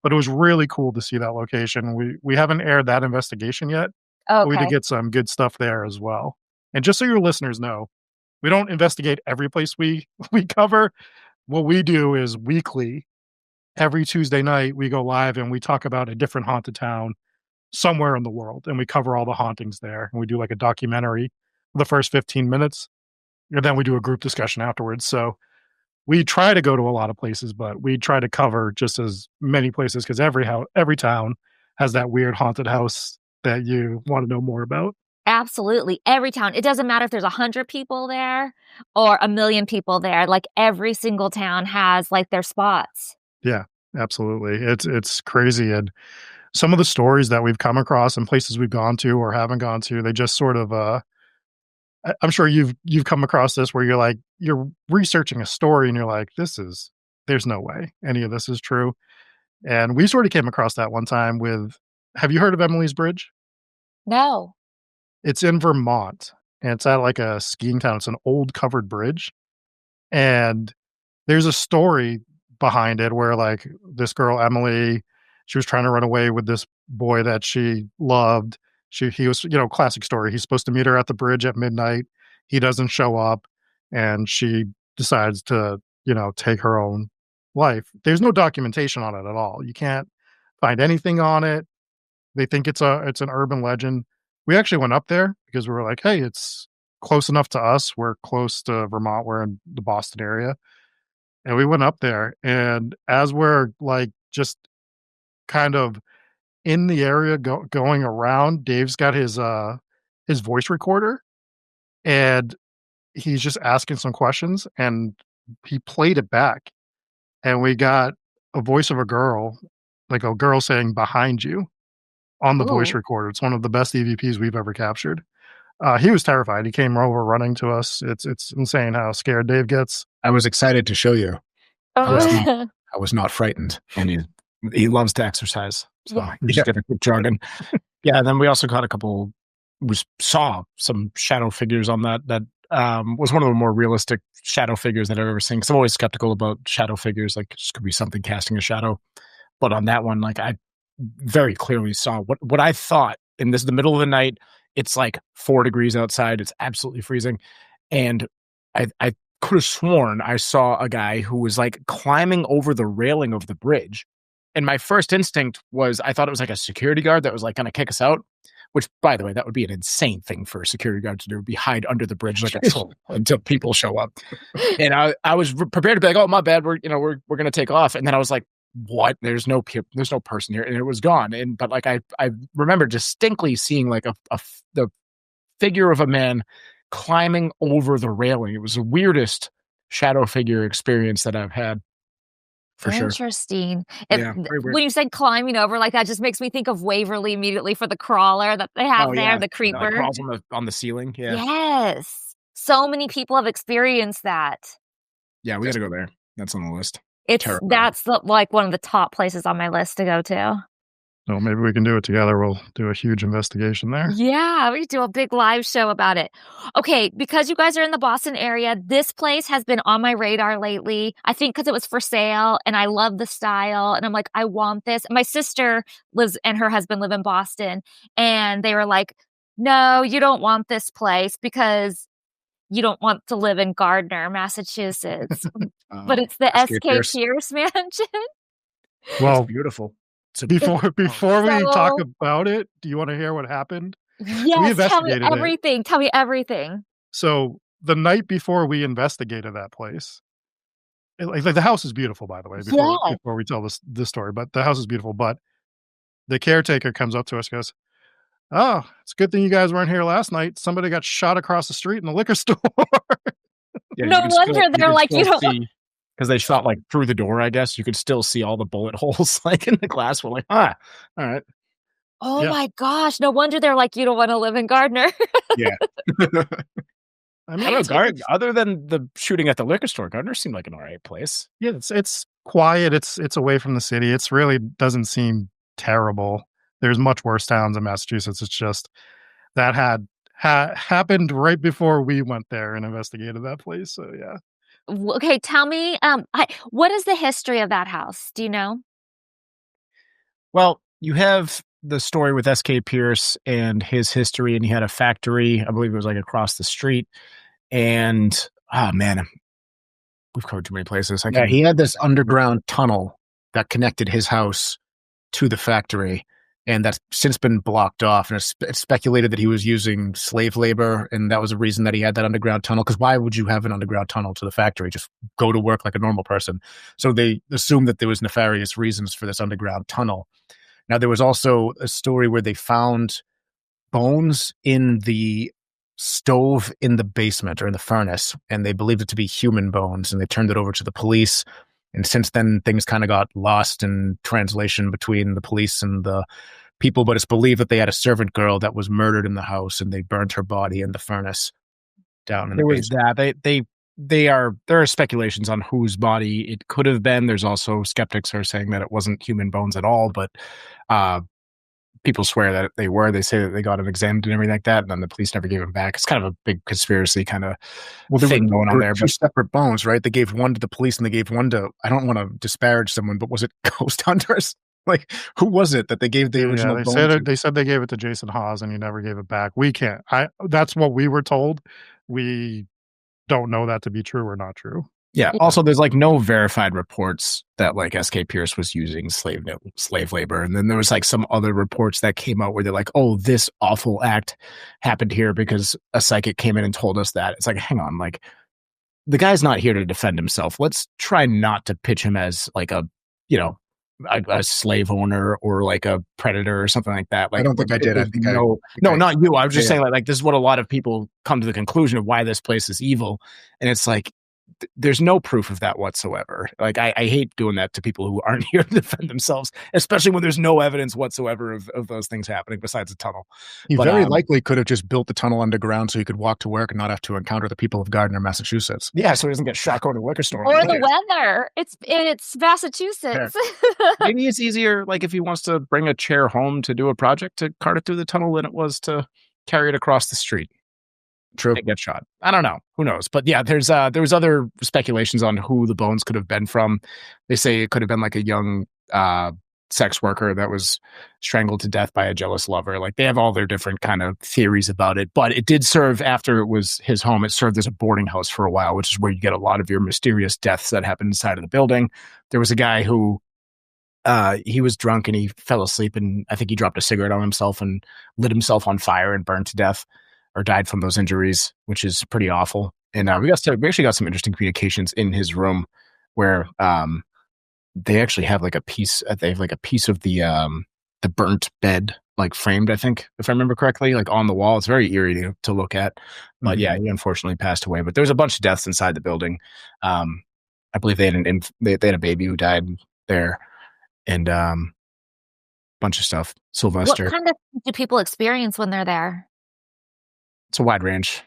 S2: But it was really cool to see that location. We haven't aired that investigation yet.
S1: Okay.
S2: But we did get some good stuff there as well. And just so your listeners know, we don't investigate every place we cover. What we do is weekly, every Tuesday night, we go live and we talk about a different haunted town somewhere in the world. And we cover all the hauntings there. And we do like a documentary for the first 15 minutes. And then we do a group discussion afterwards. So we try to go to a lot of places, but we try to cover just as many places, because every town has that weird haunted house that you want to know more about.
S1: Absolutely. Every town. It doesn't matter if there's 100 people there or 1,000,000 people there. Like, every single town has like their spots.
S2: Yeah, absolutely. It's crazy. And some of the stories that we've come across and places we've gone to or haven't gone to, they just sort of, I'm sure you've come across this, where you're researching a story and you're like, there's no way any of this is true. And we sort of came across that one time have you heard of Emily's Bridge?
S1: No.
S2: It's in Vermont, and it's at like a skiing town. It's an old covered bridge. And there's a story behind it where, like, this girl, Emily, she was trying to run away with this boy that she loved. He was, classic story. He's supposed to meet her at the bridge at midnight. He doesn't show up, and she decides to, take her own life. There's no documentation on it at all. You can't find anything on it. They think it's an urban legend. We actually went up there because we were like, hey, it's close enough to us. We're close to Vermont. We're in the Boston area. And we went up there, and as we're like just kind of in the area going around, Dave's got his voice recorder, and he's just asking some questions, and he played it back, and we got a voice of a girl, like a girl saying "behind you" on the voice recorder. It's one of the best EVPs we've ever captured. He was terrified. He came over running to us. It's insane how scared Dave gets.
S3: I was excited to show you. I was not frightened.
S4: And he loves to exercise. So
S1: Yeah.
S4: you just get a good jargon. Yeah. And then we also caught we saw some shadow figures on that was one of the more realistic shadow figures that I've ever seen. Cause I'm always skeptical about shadow figures. Like, it just could be something casting a shadow. But on that one, like, I very clearly saw what I thought, and this is the middle of the night. It's like 4 degrees outside. It's absolutely freezing. And I could have sworn I saw a guy who was like climbing over the railing of the bridge. And my first instinct was, I thought it was like a security guard that was like going to kick us out. which, by the way, that would be an insane thing for a security guard to do, would be hide under the bridge like a troll until people show up. And I was prepared to be like, oh, my bad, we're going to take off. And then I was like, what? There's no person here. And it was gone. But like, I remember distinctly seeing like the figure of a man climbing over the railing. It was the weirdest shadow figure experience that I've had. For sure.
S1: Interesting.
S4: Yeah,
S1: when you said climbing over, like that just makes me think of Waverly immediately for the crawler that they have there, the creeper.
S4: Like crawls on the ceiling. Yeah.
S1: Yes. So many people have experienced that.
S4: Yeah, we got to go there. That's on the list.
S1: That's like one of the top places on my list to go to.
S2: So maybe we can do it together. We'll do a huge investigation there.
S1: Yeah, we do a big live show about it. Okay, because you guys are in the Boston area, this place has been on my radar lately. I think because it was for sale and I love the style. And I'm like, I want this. My sister and her husband live in Boston. And they were like, no, you don't want this place because you don't want to live in Gardner, Massachusetts. But it's the S.K. Pierce mansion.
S2: Well,
S4: it's beautiful.
S2: Before we talk about it, do you want to hear what happened?
S1: Yes, tell me everything. Tell me everything.
S2: So the night before we investigated that place, like the house is beautiful, by the way, before we tell this story, but the house is beautiful. But the caretaker comes up to us and goes, oh, it's a good thing you guys weren't here last night. Somebody got shot across the street in the liquor store.
S1: Yeah, no wonder they're like, you know.
S4: Because they shot like through the door, I guess. You could still see all the bullet holes like in the glass. We're like, all right.
S1: Oh my gosh. No wonder they're like, you don't want to live in Gardner.
S4: Yeah. I mean, other than the shooting at the liquor store, Gardner seemed like an all right place.
S2: Yeah, it's quiet. It's away from the city. It's really doesn't seem terrible. There's much worse towns in Massachusetts. It's just that happened right before we went there and investigated that place. So yeah.
S1: Okay, tell me, what is the history of that house? Do you know?
S4: Well, you have the story with S.K. Pierce and his history, and he had a factory, I believe it was like across the street. And, oh man, we've covered too many places.
S3: He had this underground tunnel that connected his house to the factory. And that's since been blocked off. And it's speculated that he was using slave labor. And that was the reason that he had that underground tunnel. Because why would you have an underground tunnel to the factory? Just go to work like a normal person. So they assumed that there was nefarious reasons for this underground tunnel. Now, there was also a story where they found bones in the stove in the basement or in the furnace. And they believed it to be human bones. And they turned it over to the police. And since then, things kind of got lost in translation between the police and the people. But it's believed that they had a servant girl that was murdered in the house, and they burned her body in the furnace down in the basement.
S4: There are speculations on whose body it could have been. There's also skeptics who are saying that it wasn't human bones at all, but people swear that they were. They say that they got him examined and everything like that, and then the police never gave him back. It's kind of a big conspiracy kind of thing going on there.
S3: Two separate bones, right? They gave one to the police and they gave one to, I don't want to disparage someone, but was it ghost hunters? Like, who was it that they gave the original bone to?
S2: They said they gave it to Jason Hawes and he never gave it back. We can't. That's what we were told. We don't know that to be true or not true.
S4: Yeah. Also, there's like no verified reports that like S.K. Pierce was using slave labor. And then there was like some other reports that came out where they're like, oh, this awful act happened here because a psychic came in and told us that. It's like, hang on, like the guy's not here to defend himself. Let's try not to pitch him as like a slave owner or like a predator or something like that. Like,
S3: I don't think I did.
S4: No, not you. I was just saying like this is what a lot of people come to the conclusion of why this place is evil. And it's like, there's no proof of that whatsoever. Like I hate doing that to people who aren't here to defend themselves, especially when there's no evidence whatsoever of those things happening besides a tunnel.
S3: He very likely could have just built the tunnel underground so he could walk to work and not have to encounter the people of Gardner, Massachusetts.
S4: Yeah, so he doesn't get shot going to a liquor store.
S1: Or the weather. It's Massachusetts.
S4: Maybe it's easier, like if he wants to bring a chair home to do a project, to cart it through the tunnel than it was to carry it across the street.
S3: True.
S4: Get shot. I don't know. Who knows? But yeah, there was other speculations on who the bones could have been from. They say it could have been like a young sex worker that was strangled to death by a jealous lover. Like they have all their different kind of theories about it. But it did serve, after it was his home, it served as a boarding house for a while, which is where you get a lot of your mysterious deaths that happen inside of the building. There was a guy who he was drunk and he fell asleep, and I think he dropped a cigarette on himself and lit himself on fire and burned to death, or died from those injuries, which is pretty awful. And we actually got some interesting communications in his room where they actually have like a piece. They have like a piece of the burnt bed, like framed, I think, if I remember correctly, like on the wall. It's very eerie to look at. But yeah, he unfortunately passed away. But there was a bunch of deaths inside the building. I believe they had they had a baby who died there, and bunch of stuff. Sylvester.
S1: What kind of things do people experience when they're there?
S4: It's a wide range.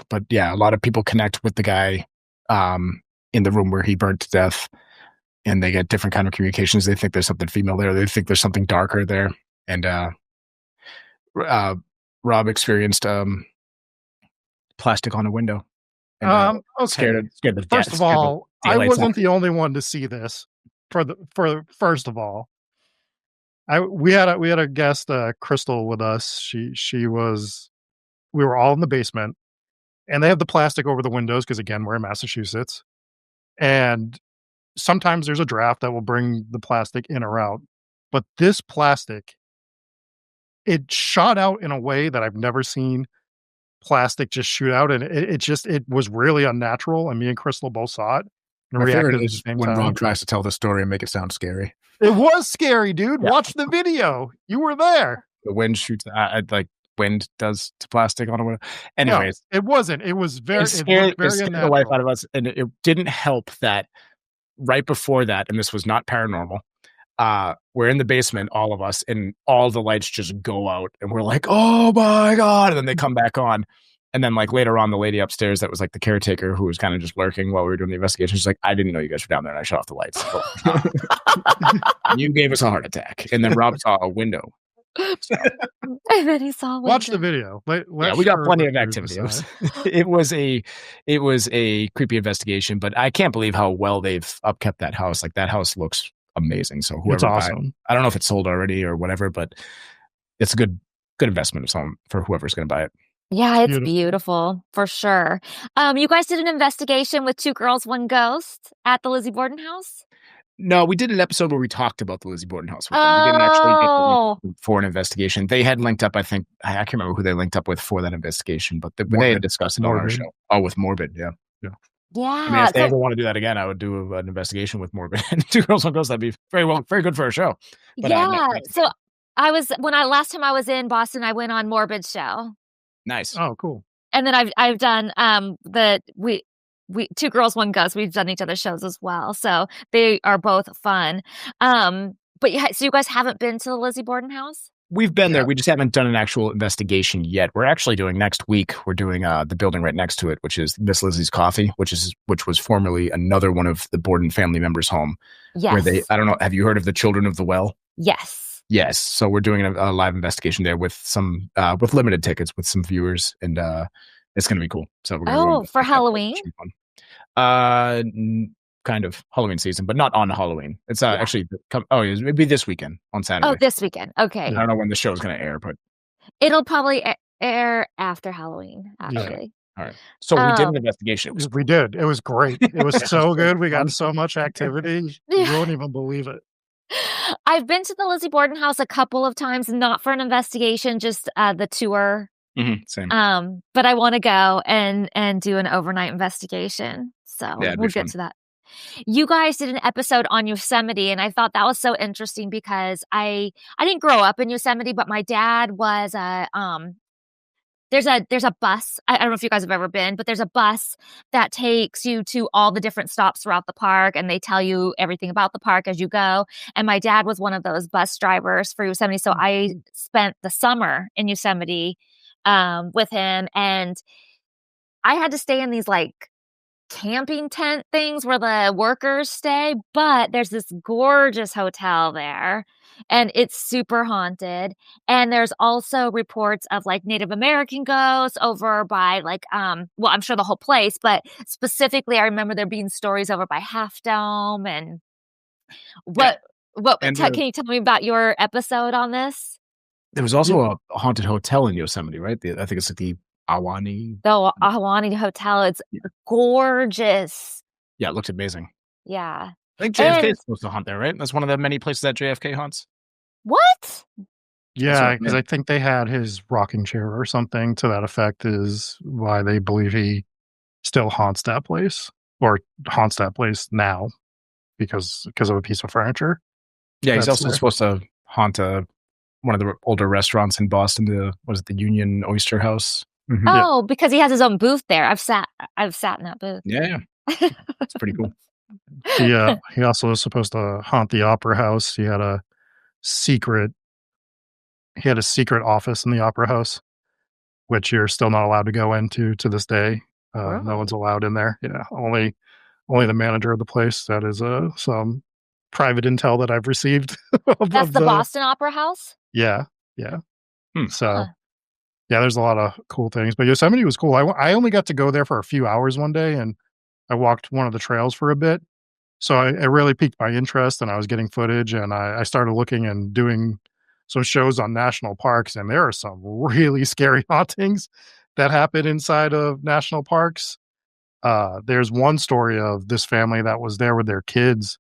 S4: But yeah, a lot of people connect with the guy in the room where he burned to death, and they get different kind of communications. They think there's something female there. They think there's something darker there. And Rob experienced plastic on a window. And,
S2: okay.
S4: Scared the
S2: First of all, I wasn't the only one to see this. First of all, we had a guest, Crystal, with us. We were all in the basement, and they have the plastic over the windows because, again, we're in Massachusetts, and sometimes there's a draft that will bring the plastic in or out. But this plastic, it shot out in a way that I've never seen plastic just shoot out, and it was really unnatural. And me and Crystal both saw it and
S3: My favorite
S2: reacted at the
S3: is
S2: same
S3: when
S2: time.
S3: Rob tries to tell the story and make it sound scary.
S2: It was scary, dude.
S4: Yeah.
S2: Watch the video. You were there.
S4: The wind shoots, like wind does to plastic on a window. Anyways,
S2: No, it wasn't. It was very,
S4: it scared the
S2: unnatural.
S4: life out of us, and it didn't help that right before that, and this was not paranormal. We're in the basement, all of us, and all the lights just go out, and we're like, "Oh my god!" And then they come back on, and then like later on, the lady upstairs that was like the caretaker who was kind of just lurking while we were doing the investigation. She's like, "I didn't know you guys were down there, and I shut off the lights. You gave us a heart attack." And then Rob saw a window. So,
S1: And then he saw
S2: Watch the video.
S4: yeah, we got plenty of activity. It was a creepy investigation, but I can't believe how well they've upkept that house. Like that house looks amazing. So whoever
S2: It's awesome.
S4: I don't know if it's sold already or whatever, but it's a good investment for whoever's going to buy it.
S1: Yeah, it's beautiful for sure. You guys did an investigation with 2 girls, 1 ghost at the Lizzie Borden house?
S4: No, we did an episode where we talked about the Lizzie Borden house with them. We didn't actually get the link for an investigation. They had linked up, I think, I can't remember who they linked up with for that investigation, but they had discussed it on our show. Oh, with Morbid, yeah.
S1: Yeah.
S4: I mean, if they ever want to do that again, I would do an investigation with Morbid and 2 girls, 1 ghost. That'd be very good for a show. But,
S1: so last time I was in Boston, I went on Morbid's show.
S4: Nice.
S2: Oh, cool.
S1: And then I've done we 2 girls, 1 ghost. We've done each other's shows as well, so they are both fun. But yeah, so you guys haven't been to the Lizzie Borden house?
S4: We've been there. We just haven't done an actual investigation yet. We're actually doing next week. We're doing the building right next to it, which is Miss Lizzie's Coffee, which was formerly another one of the Borden family members' home.
S1: Yes.
S4: Where I don't know. Have you heard of the Children of the Well?
S1: Yes.
S4: Yes. So we're doing a live investigation there with some with limited tickets with some viewers, and it's going to be cool. So we're going
S1: for Halloween.
S4: Kind of Halloween season, but not on Halloween. It's actually it'd be this weekend on Saturday.
S1: Oh, this weekend. Okay.
S4: I don't know when the show is going to air, but
S1: it'll probably air after Halloween. Actually.
S4: Yeah. All right. So we did an investigation.
S2: We did. It was great. It was so good. We got so much activity. You won't even believe it.
S1: I've been to the Lizzie Borden house a couple of times, not for an investigation, just the tour.
S4: Mm-hmm, same.
S1: But I want to go and do an overnight investigation. So we'll get to that. You guys did an episode on Yosemite, and I thought that was so interesting because I didn't grow up in Yosemite, but my dad was there's a bus. I don't know if you guys have ever been, but there's a bus that takes you to all the different stops throughout the park, and they tell you everything about the park as you go. And my dad was one of those bus drivers for Yosemite, so I spent the summer in Yosemite with him, and I had to stay in these like camping tent things where the workers stay, but there's this gorgeous hotel there and it's super haunted. And there's also reports of like Native American ghosts over by like I'm sure the whole place, but specifically I remember there being stories over by Half Dome. And can you tell me about your episode on this?
S4: There was also a haunted hotel in Yosemite, right? I think it's like the Ahwahnee.
S1: The Ahwahnee Hotel. It's gorgeous.
S4: Yeah, it looked amazing.
S1: Yeah.
S4: I think JFK
S1: And
S4: is supposed to haunt there, right? That's one of the many places that JFK haunts.
S1: what?
S2: Yeah, because I think they had his rocking chair or something to that effect is why they believe he still haunts that place or haunts that place now because of a piece of furniture.
S4: Yeah, he's
S2: That's
S4: also supposed to haunt one of the older restaurants in Boston. Was it the Union Oyster House?
S3: Mhm.
S1: Oh, because he has his own booth there. I've sat in that booth.
S4: Yeah, it's pretty cool.
S2: He also was supposed to haunt the opera house. Secret he had a secret office in the opera house, which you're still not allowed to go into to this day. No
S1: Really?
S2: one's allowed in there. Yeah, only the manager of the place. That is some private intel that I've received.
S1: That's the Boston Opera House?
S2: Yeah. So
S1: Huh.
S2: yeah, there's a lot of cool things. But Yosemite was cool. I only got to go there for a few hours one day, and I walked one of the trails for a bit. So it really piqued my interest, and I was getting footage, and I started looking and doing some shows on national parks, and there are some really scary hauntings that happen inside of national parks. There's one story of this family that was there with their kids,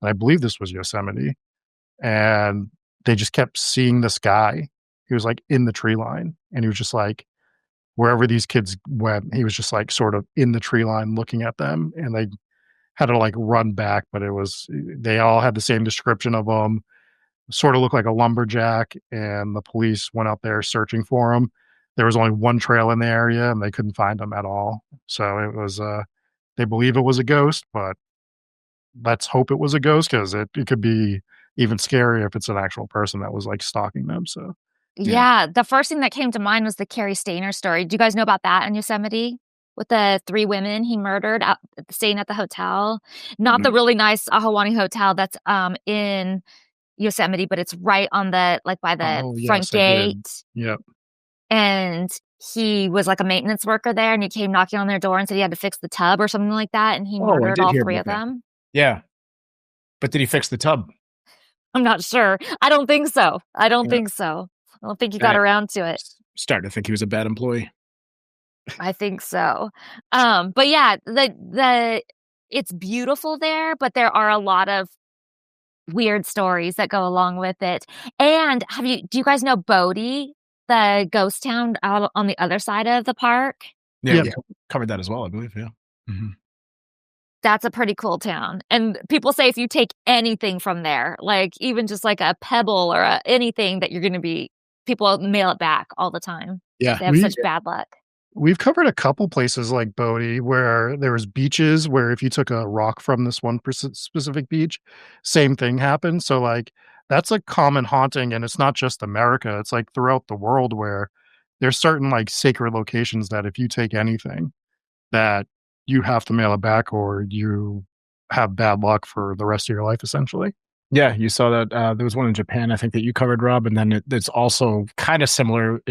S2: and I believe this was Yosemite, and they just kept seeing this guy. He was like in the tree line, and he was just like wherever these kids went, he was just like sort of in the tree line looking at them, and they had to like run back, but they all had the same description of him. Sort of looked like a lumberjack, and the police went out there searching for him. There was only one trail in the area, and they couldn't find him at all. So it was they believe it was a ghost, but let's hope it was a ghost because it could be even scarier if it's an actual person that was like stalking them. So
S1: Yeah, the first thing that came to mind was the Carrie Stainer story. Do you guys know about that in Yosemite? With the 3 women he murdered out staying at the hotel? Not the really nice Ahwahnee hotel that's, in Yosemite, but it's right on the like, by the
S2: Oh,
S1: front
S2: yes, I did.
S1: gate,
S2: Yep.
S1: and he was, like, a maintenance worker there, and he came knocking on their door and said he had to fix the tub or something like that, and he
S4: Oh, I
S1: murdered
S4: did
S1: all
S4: hear
S1: 3
S4: about
S1: of
S4: that.
S1: them.
S4: Yeah, but did he fix the tub?
S1: I'm not sure. I don't think so. I don't
S4: Yeah.
S1: think so. I don't think he got
S4: I-
S1: around to it.
S4: Starting to think he was a bad employee.
S1: I think so. But yeah, it's beautiful there, but there are a lot of weird stories that go along with it. And do you guys know Bodie, the ghost town out on the other side of the park?
S4: Yeah,
S2: Yep.
S4: we covered that as well, I believe. Yeah. Mhm.
S1: That's a pretty cool town. And people say if you take anything from there, like even just like a pebble or anything that people mail it back all the time.
S4: Yeah.
S1: They have such bad luck.
S2: We've covered a couple places like Bodie where there was beaches where if you took a rock from this one specific beach, same thing happened. So like that's a common haunting, and it's not just America. It's like throughout the world where there's certain like sacred locations that if you take anything that you have to mail it back or you have bad luck for the rest of your life, essentially.
S4: Yeah, you saw that. There was one in Japan, I think, that you covered, Rob, and then it's also kind of similar.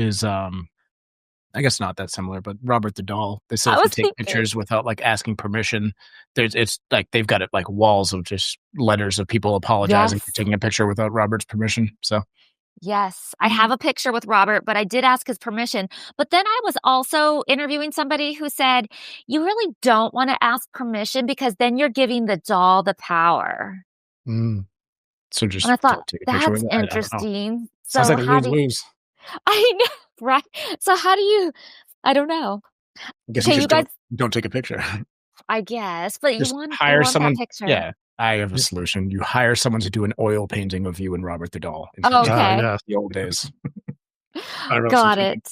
S4: I guess not that similar, but Robert the Doll. They said
S1: I
S4: if you
S1: was
S4: take
S1: thinking.
S4: pictures without like asking permission, it's like they've got it like walls of just letters of people apologizing for
S1: Yes.
S4: taking a picture without Robert's permission. So
S1: Yes, I have a picture with Robert, but I did ask his permission. But then I was also interviewing somebody who said, you really don't want to ask permission because then you're giving the doll the power.
S2: Mm.
S4: so just
S1: And I thought,
S4: don't take a picture
S1: that's
S4: with it. I don't know.
S1: interesting. So
S4: Sounds like a
S1: how do you,
S4: lose-lose.
S1: I know, right? So how do you, I don't know.
S4: I guess
S1: Okay,
S4: you
S1: you
S4: just
S1: guys,
S4: don't take a picture.
S1: I guess, but
S4: Just
S1: you want
S4: hire
S1: that
S4: someone.
S1: picture.
S4: Yeah, I have a solution. You hire someone to do an oil painting of you and Robert the Doll. in
S1: Oh,
S4: terms of
S1: okay.
S2: Yes.
S4: the old days.
S1: Got it.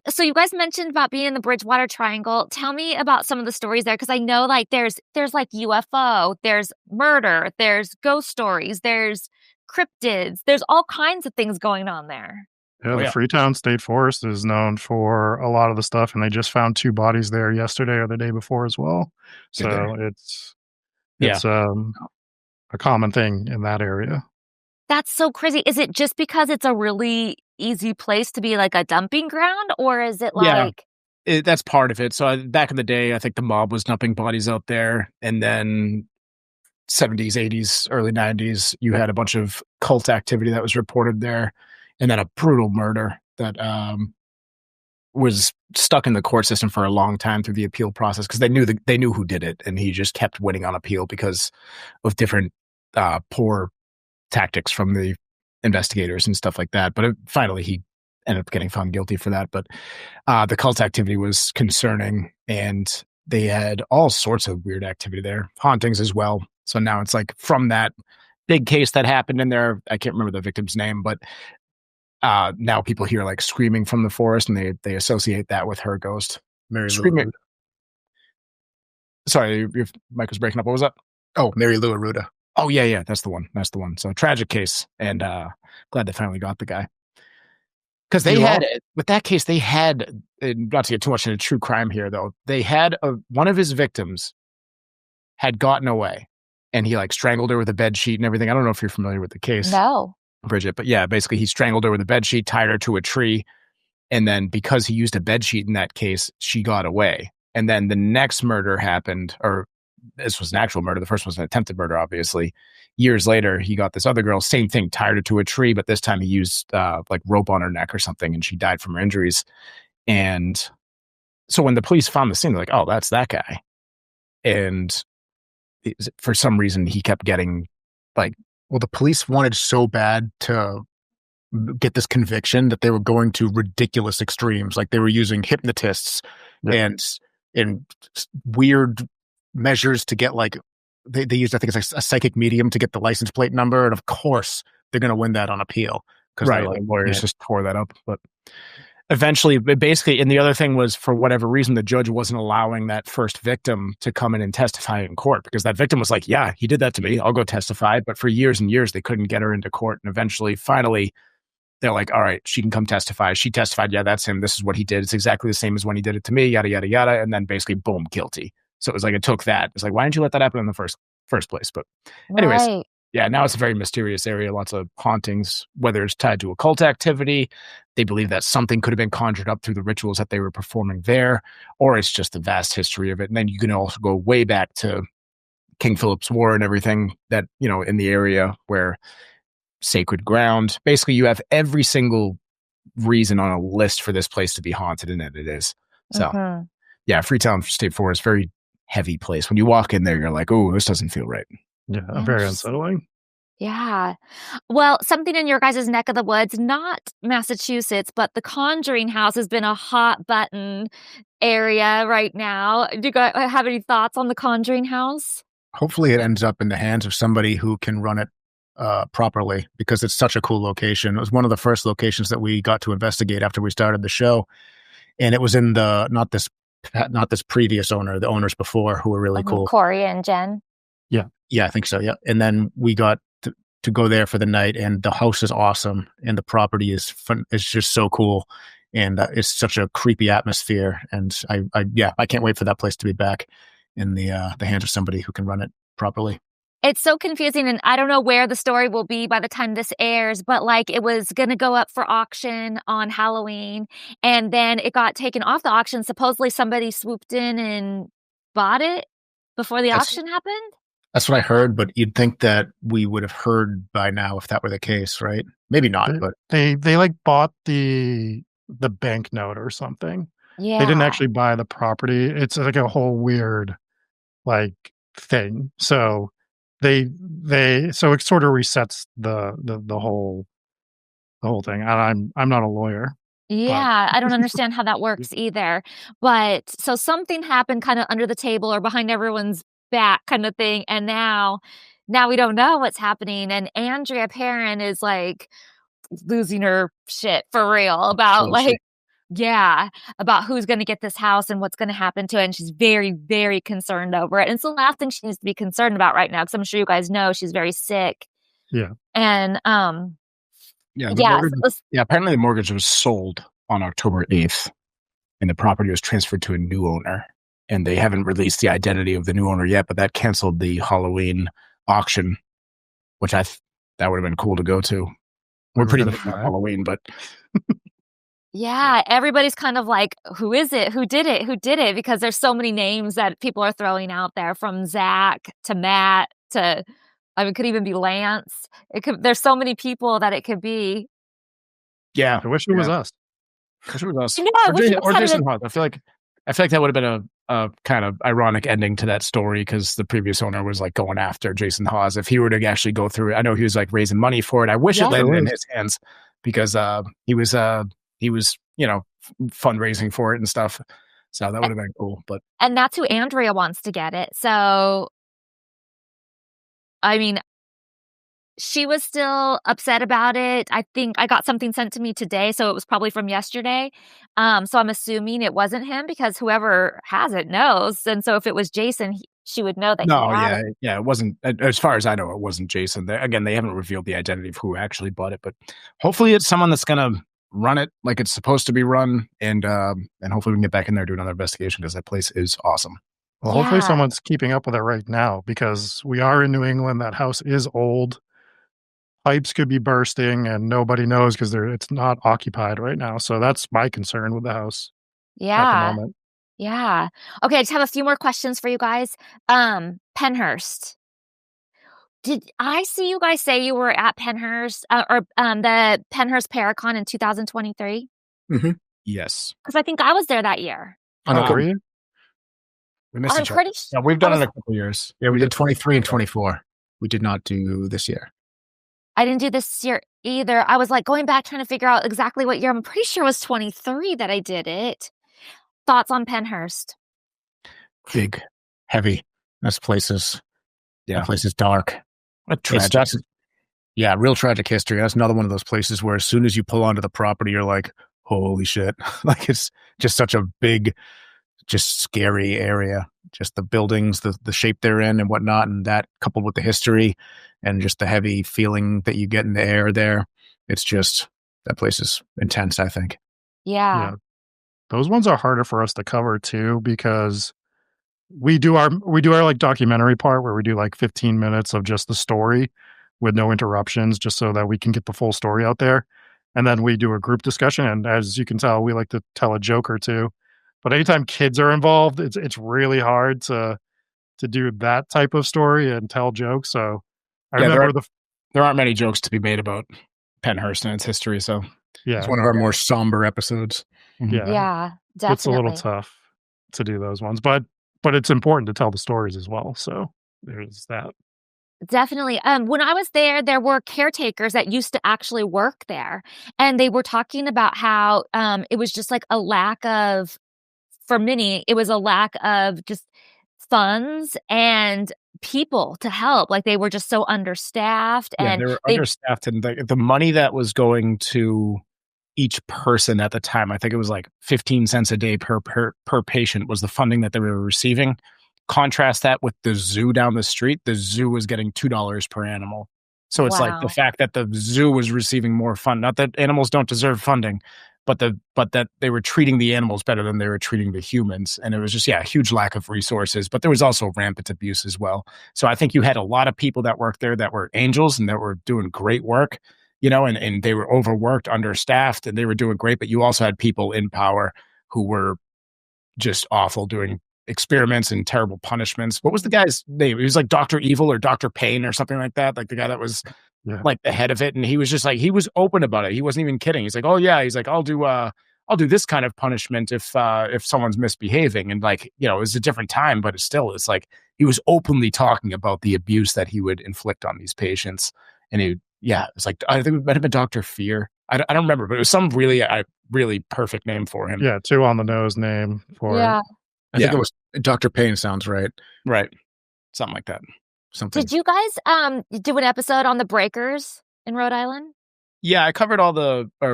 S1: So you guys mentioned about being in the Bridgewater Triangle. Tell me about some of the stories there, because I know like there's like UFO, there's murder, there's ghost stories, there's cryptids, there's all kinds of things going on there.
S2: Yeah,
S4: Oh,
S2: the
S4: yeah.
S2: Freetown State Forest is known for a lot of the stuff, and they just found 2 bodies there yesterday or the day before as well.
S4: Did they?
S2: So it's a common thing in that area.
S1: That's so crazy. Is it just because it's a really easy place to be like a dumping ground, or is it
S4: Yeah.
S1: like
S4: That's part of it. So back in the day, I think the mob was dumping bodies out there, and then 70s, 80s, early 90s, you had a bunch of cult activity that was reported there, and then a brutal murder that was stuck in the court system for a long time through the appeal process because they knew who did it, and he just kept winning on appeal because of different poor tactics from the investigators and stuff like that. But finally, he ended up getting found guilty for that. But the cult activity was concerning, and they had all sorts of weird activity there, hauntings as well. So now it's like from that big case that happened in there, I can't remember the victim's name, but now people hear like screaming from the forest, and they associate that with her ghost.
S3: Mary Lou
S4: Screaming.
S3: Aruda.
S4: Sorry, your mic was breaking up. What was that?
S3: Oh, Mary Lou Aruda.
S4: Oh, yeah, that's the one. So tragic case, and glad they finally got the guy. Because they had, with that case, they had, not to get too much into true crime here, though, they had one of his victims had gotten away, and he like strangled her with a bed sheet and everything. I don't know if you're familiar with the case.
S1: No.
S4: Bridget, but yeah, basically he strangled her with a bed sheet, tied her to a tree, and then because he used a bed sheet in that case, she got away. And then the next murder happened, or this was an actual murder. The first was an attempted murder, obviously. Years later, he got this other girl, same thing, tied her to a tree, but this time he used like rope on her neck or something, and she died from her injuries. And so when the police found the scene, they're like, "Oh, that's that guy." And for some reason, he kept getting like.
S3: Well, the police wanted so bad to get this conviction that they were going to ridiculous extremes. Like they were using hypnotists and weird measures to get like, they used, I think it's like a psychic medium to get the license plate number. And of course, they're going to win that on appeal.
S4: Right. Like, lawyers just tore that up. But eventually, basically, and the other thing was, for whatever reason, the judge wasn't allowing that first victim to come in and testify in court, because that victim was like, yeah, he did that to me, I'll go testify. But for years and years, they couldn't get her into court. And eventually, finally, they're like, all right, she can come testify. She testified, yeah, that's him. This is what he did. It's exactly the same as when he did it to me, yada, yada, yada. And then basically, boom, guilty. So it was like, it took that. It's like, why didn't you let that happen in the first place? But anyways,
S1: Right.
S4: yeah, now it's a very mysterious area, lots of hauntings, whether it's tied to occult activity. They believe that something could have been conjured up through the rituals that they were performing there, or it's just the vast history of it. And then you can also go way back to King Philip's War and everything that, in the area where sacred ground. Basically, you have every single reason on a list for this place to be haunted, and it is. So, yeah, Freetown State Forest, very heavy place. When you walk in there, you're like, oh, this doesn't feel right.
S2: Yeah, very unsettling.
S1: Yeah. Well, something in your guys' neck of the woods, not Massachusetts, but the Conjuring House has been a hot button area right now. Do you guys have any thoughts on the Conjuring House?
S3: Hopefully it ends up in the hands of somebody who can run it properly, because it's such a cool location. It was one of the first locations that we got to investigate after we started the show. And it was in not this previous owner, the owners before, who were really cool.
S1: Corey and Jen.
S3: Yeah, I think so. Yeah. And then we got to go there for the night, and the house is awesome, and the property is fun. It's just so cool. And it's such a creepy atmosphere. And I can't wait for that place to be back in the hands of somebody who can run it properly.
S1: It's so confusing, and I don't know where the story will be by the time this airs, but like it was going to go up for auction on Halloween, and then it got taken off the auction. Supposedly somebody swooped in and bought it before the auction happened.
S3: That's what I heard, but you'd think that we would have heard by now if that were the case, right? Maybe not, but
S2: they like bought the banknote or something.
S1: Yeah.
S2: They didn't actually buy the property. It's like a whole weird like thing. So so it sort of resets the whole thing. And I'm not a lawyer.
S1: Yeah, I don't understand how that works either. But so something happened kind of under the table or behind everyone's back kind of thing. And now we don't know what's happening. And Andrea Perrin is like losing her shit for real about about who's going to get this house and what's going to happen to it. And she's very, very concerned over it. And it's the last thing she needs to be concerned about right now, because I'm sure you guys know she's very sick.
S2: Yeah.
S1: And
S4: apparently the mortgage was sold on October 8th, and the property was transferred to a new owner. And they haven't released the identity of the new owner yet, but that canceled the Halloween auction, which that would have been cool to go to. We're pretty late on Halloween, but
S1: yeah, everybody's kind of like, who is it? Who did it? Who did it? Because there's so many names that people are throwing out there, from Zach to Matt to, it could even be Lance. There's so many people that it could be.
S4: Yeah.
S2: I wish it was us.
S4: Which was us.
S1: No, I wish you
S4: Or
S1: guys had
S4: Jason
S1: it.
S4: Hawes. I feel like that would have been a kind of ironic ending to that story because the previous owner was like going after Jason Hawes. If he were to actually go through it, I know he was like raising money for it. I wish
S1: Yeah.
S4: it landed
S2: Sure
S4: in
S2: is.
S4: his hands because he was fundraising for it and stuff. So that would have been cool. But
S1: And that's who Andrea wants to get it. So, I mean, she was still upset about it. I think I got something sent to me today, so it was probably from yesterday. So I'm assuming it wasn't him because whoever has it knows. And so if it was Jason, she would know that he had it.
S4: it wasn't. As far as I know, it wasn't Jason. They haven't revealed the identity of who actually bought it, but hopefully it's someone that's gonna run it like it's supposed to be run, and hopefully we can get back in there and do another investigation because that place is awesome.
S2: Well, hopefully
S1: Yeah.
S2: someone's keeping up with it right now because we are in New England. That house is old. Pipes could be bursting and nobody knows because it's not occupied right now. So that's my concern with the house at the
S1: Yeah.
S2: moment.
S1: Yeah. Okay, I just have a few more questions for you guys. Penhurst. Did I see you guys say you were at Penhurst or the Penhurst Paracon in 2023?
S4: Yes,
S1: Because I think I was there that year.
S3: Oh, no,
S2: Are you?
S4: we missed
S1: I'm
S4: each other.
S1: pretty
S4: Yeah, we've done
S1: I
S4: it
S1: was-
S4: a couple years.
S3: Yeah, we did 23 and 24. We did not do this year.
S1: I didn't do this year either. I was like going back trying to figure out exactly what year. I'm pretty sure it was 23 that I did it. Thoughts on Penhurst?
S3: Big, heavy. That place is dark.
S4: What
S3: It's
S4: tragic.
S3: real tragic history. That's another one of those places where as soon as you pull onto the property, you're like, holy shit. Like it's just such a big, just scary area. Just the buildings, the shape they're in and whatnot, and that coupled with the history and just the heavy feeling that you get in the air there. It's just, that place is intense, I think.
S1: Yeah.
S2: Those ones are harder for us to cover too because we do our like documentary part where we do like 15 minutes of just the story with no interruptions just so that we can get the full story out there. And then we do a group discussion, and as you can tell, we like to tell a joke or two. But anytime kids are involved, it's really hard to do that type of story and tell jokes. So I
S4: Yeah,
S2: remember
S4: there aren't many jokes to be made about Penhurst and its history. So
S3: It's one of our more somber episodes.
S1: Yeah,
S2: it's a
S1: definitely.
S2: little tough to do those ones, but it's important to tell the stories as well. So there's that.
S1: Definitely. When I was there, there were caretakers that used to actually work there, and they were talking about how it was just like a lack of, for many, it was a lack of just funds and people to help. Like they were just so understaffed,
S4: yeah,
S1: and
S4: they were understaffed, and the money that was going to each person at the time, I think it was like 15 cents a day per patient was the funding that they were receiving. Contrast that with the zoo down the street. The zoo was getting $2 per animal. So it's like the
S1: Wow.
S4: fact that the zoo was receiving more fund, not that animals don't deserve funding, but that they were treating the animals better than they were treating the humans. And it was just, a huge lack of resources, but there was also rampant abuse as well. So I think you had a lot of people that worked there that were angels and that were doing great work, and they were overworked, understaffed, and they were doing great. But you also had people in power who were just awful, doing experiments and terrible punishments. What was the guy's name? He was like Dr. Evil or Dr. Pain or something like that. Like the guy that was like the head of it. And he was just like, he was open about it. He wasn't even kidding. He's like, oh yeah. He's like, I'll do this kind of punishment if someone's misbehaving. And like, it was a different time, but it's like, he was openly talking about the abuse that he would inflict on these patients. And it's like, I think it might have been Dr. Fear. I don't remember, but it was some really, really perfect name for him.
S2: Yeah, too on the nose name for
S1: Yeah.
S3: I think it was Dr. Payne sounds right.
S4: Right. Something like that.
S3: Something.
S1: Did you guys do an episode on the breakers in Rhode Island?
S4: Yeah, I covered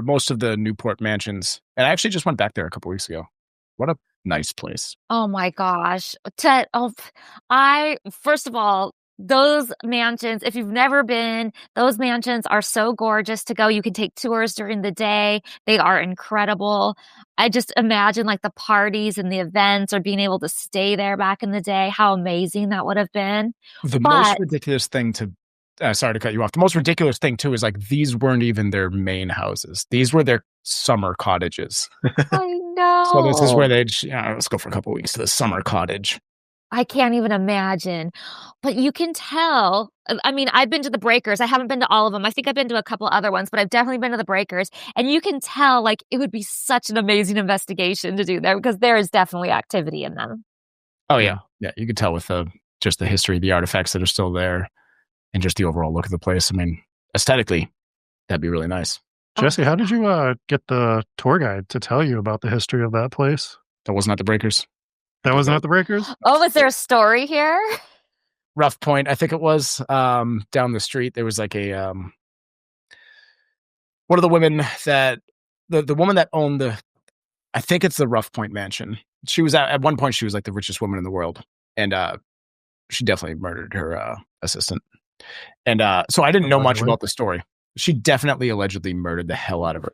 S4: most of the Newport mansions, and I actually just went back there a couple weeks ago. What a nice place.
S1: Oh my gosh. First of all, those mansions, if you've never been, those mansions are so gorgeous to go. You can take tours during the day. They are incredible. I just imagine like the parties and the events or being able to stay there back in the day, how amazing that would have been.
S4: The most ridiculous thing sorry to cut you off. The most ridiculous thing too is like these weren't even their main houses. These were their summer cottages.
S1: I know.
S4: So this is where let's go for a couple weeks to the summer cottage.
S1: I can't even imagine. But you can tell. I mean, I've been to the Breakers. I haven't been to all of them. I think I've been to a couple other ones, but I've definitely been to the Breakers. And you can tell, like, it would be such an amazing investigation to do there because there is definitely activity in them.
S4: Oh, yeah. Yeah, you can tell with just the history, the artifacts that are still there, and just the overall look of the place. I mean, aesthetically, that'd be really nice.
S2: Jesse, how did you get the tour guide to tell you about the history of that place?
S4: That wasn't at the Breakers.
S2: That wasn't at the Breakers?
S1: Oh, was there a story here?
S4: Rough Point, I think it was, down the street. There was like a one of the women that the woman that owned I think it's the Rough Point mansion. She was at one point she was like the richest woman in the world, and she definitely murdered her assistant. And so I didn't know much about the story. She definitely allegedly murdered the hell out of her.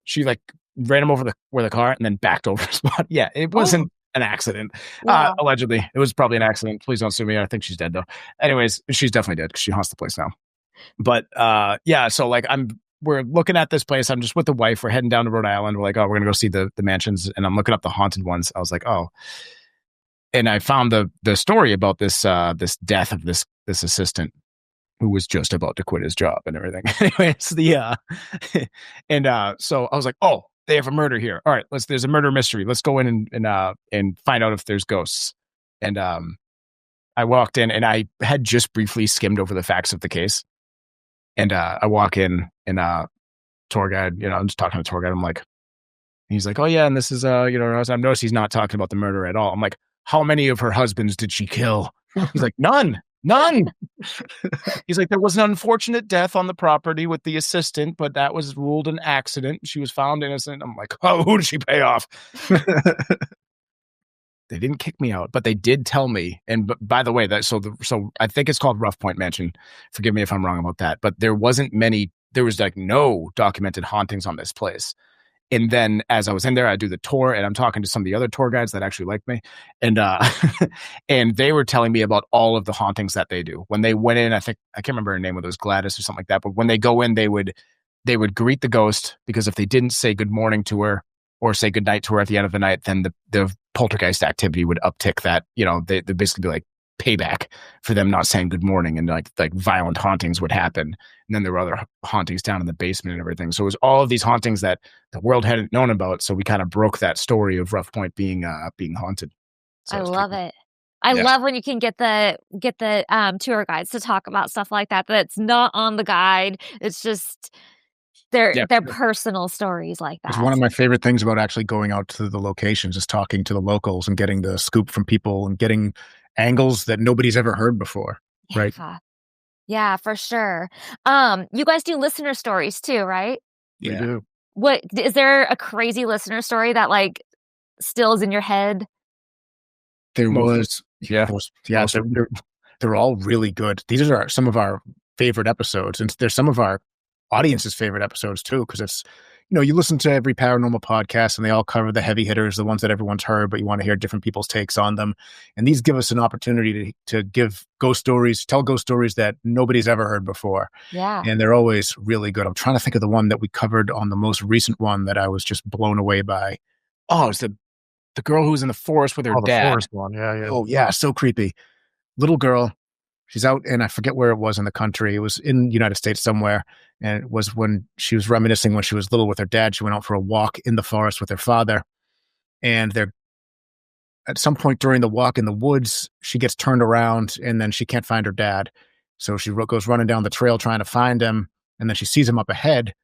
S4: She like ran him over the car and then backed over the spot. Yeah, it wasn't an accident.
S1: Yeah.
S4: Allegedly, it was probably an accident. Please don't sue me. I think she's dead though. Anyways, she's definitely dead because she haunts the place now. But yeah, so like we're looking at this place. I'm just with the wife. We're heading down to Rhode Island. We're like, oh, we're gonna go see the mansions, and I'm looking up the haunted ones. I was like, oh, and I found the story about this death of this assistant who was just about to quit his job and everything. Anyways, so I was like, oh, they have a murder here. All right, there's a murder mystery. Let's go in and find out if there's ghosts. And I walked in and I had just briefly skimmed over the facts of the case. And I walk in and tour guide, I'm just talking to the tour guide. I'm like, he's like, oh yeah, and this is I noticed he's not talking about the murder at all. I'm like, how many of her husbands did she kill? He's like, none. He's like, there was an unfortunate death on the property with the assistant, but that was ruled an accident. She was found innocent. I'm like, oh, who did she pay off? They didn't kick me out, but they did tell me. And by the way, so I think it's called Rough Point Mansion. Forgive me if I'm wrong about that, but there was like no documented hauntings on this place. And then as I was in there, I do the tour and I'm talking to some of the other tour guides that actually like me. And and they were telling me about all of the hauntings that they do. When they went in, I can't remember her name, whether it was Gladys or something like that. But when they go in, they would greet the ghost, because if they didn't say good morning to her or say good night to her at the end of the night, then the poltergeist activity would uptick that, they'd basically be like payback for them not saying good morning, and like violent hauntings would happen. And then there were other hauntings down in the basement and everything. So it was all of these hauntings that the world hadn't known about. So we kind of broke that story of Rough Point being haunted. So
S1: I love it. I love when you can get the tour guides to talk about stuff like that. That's not on the guide. It's just their personal stories like that.
S3: It's one of my favorite things about actually going out to the locations is talking to the locals and getting the scoop from people and getting angles that nobody's ever heard before. Right.
S1: Yeah, for sure. You guys do listener stories too, right?
S2: We do.
S1: What is there a crazy listener story that like still is in your head?
S3: There was, they're all really good. These are some of our favorite episodes, and they're some of our audience's favorite episodes too, because it's, you listen to every paranormal podcast and they all cover the heavy hitters, the ones that everyone's heard, but you want to hear different people's takes on them. And these give us an opportunity to give ghost stories, tell ghost stories that nobody's ever heard before.
S1: Yeah.
S3: And they're always really good. I'm trying to think of the one that we covered on the most recent one that I was just blown away by.
S4: Oh, it's the girl who was in the forest with her dad.
S2: The forest one. Yeah.
S3: Oh yeah. So creepy. Little girl. She's out, and I forget where it was in the country. It was in the United States somewhere. And it was when she was reminiscing when she was little with her dad. She went out for a walk in the forest with her father. And at some point during the walk in the woods, she gets turned around and then she can't find her dad. So she goes running down the trail trying to find him. And then she sees him up ahead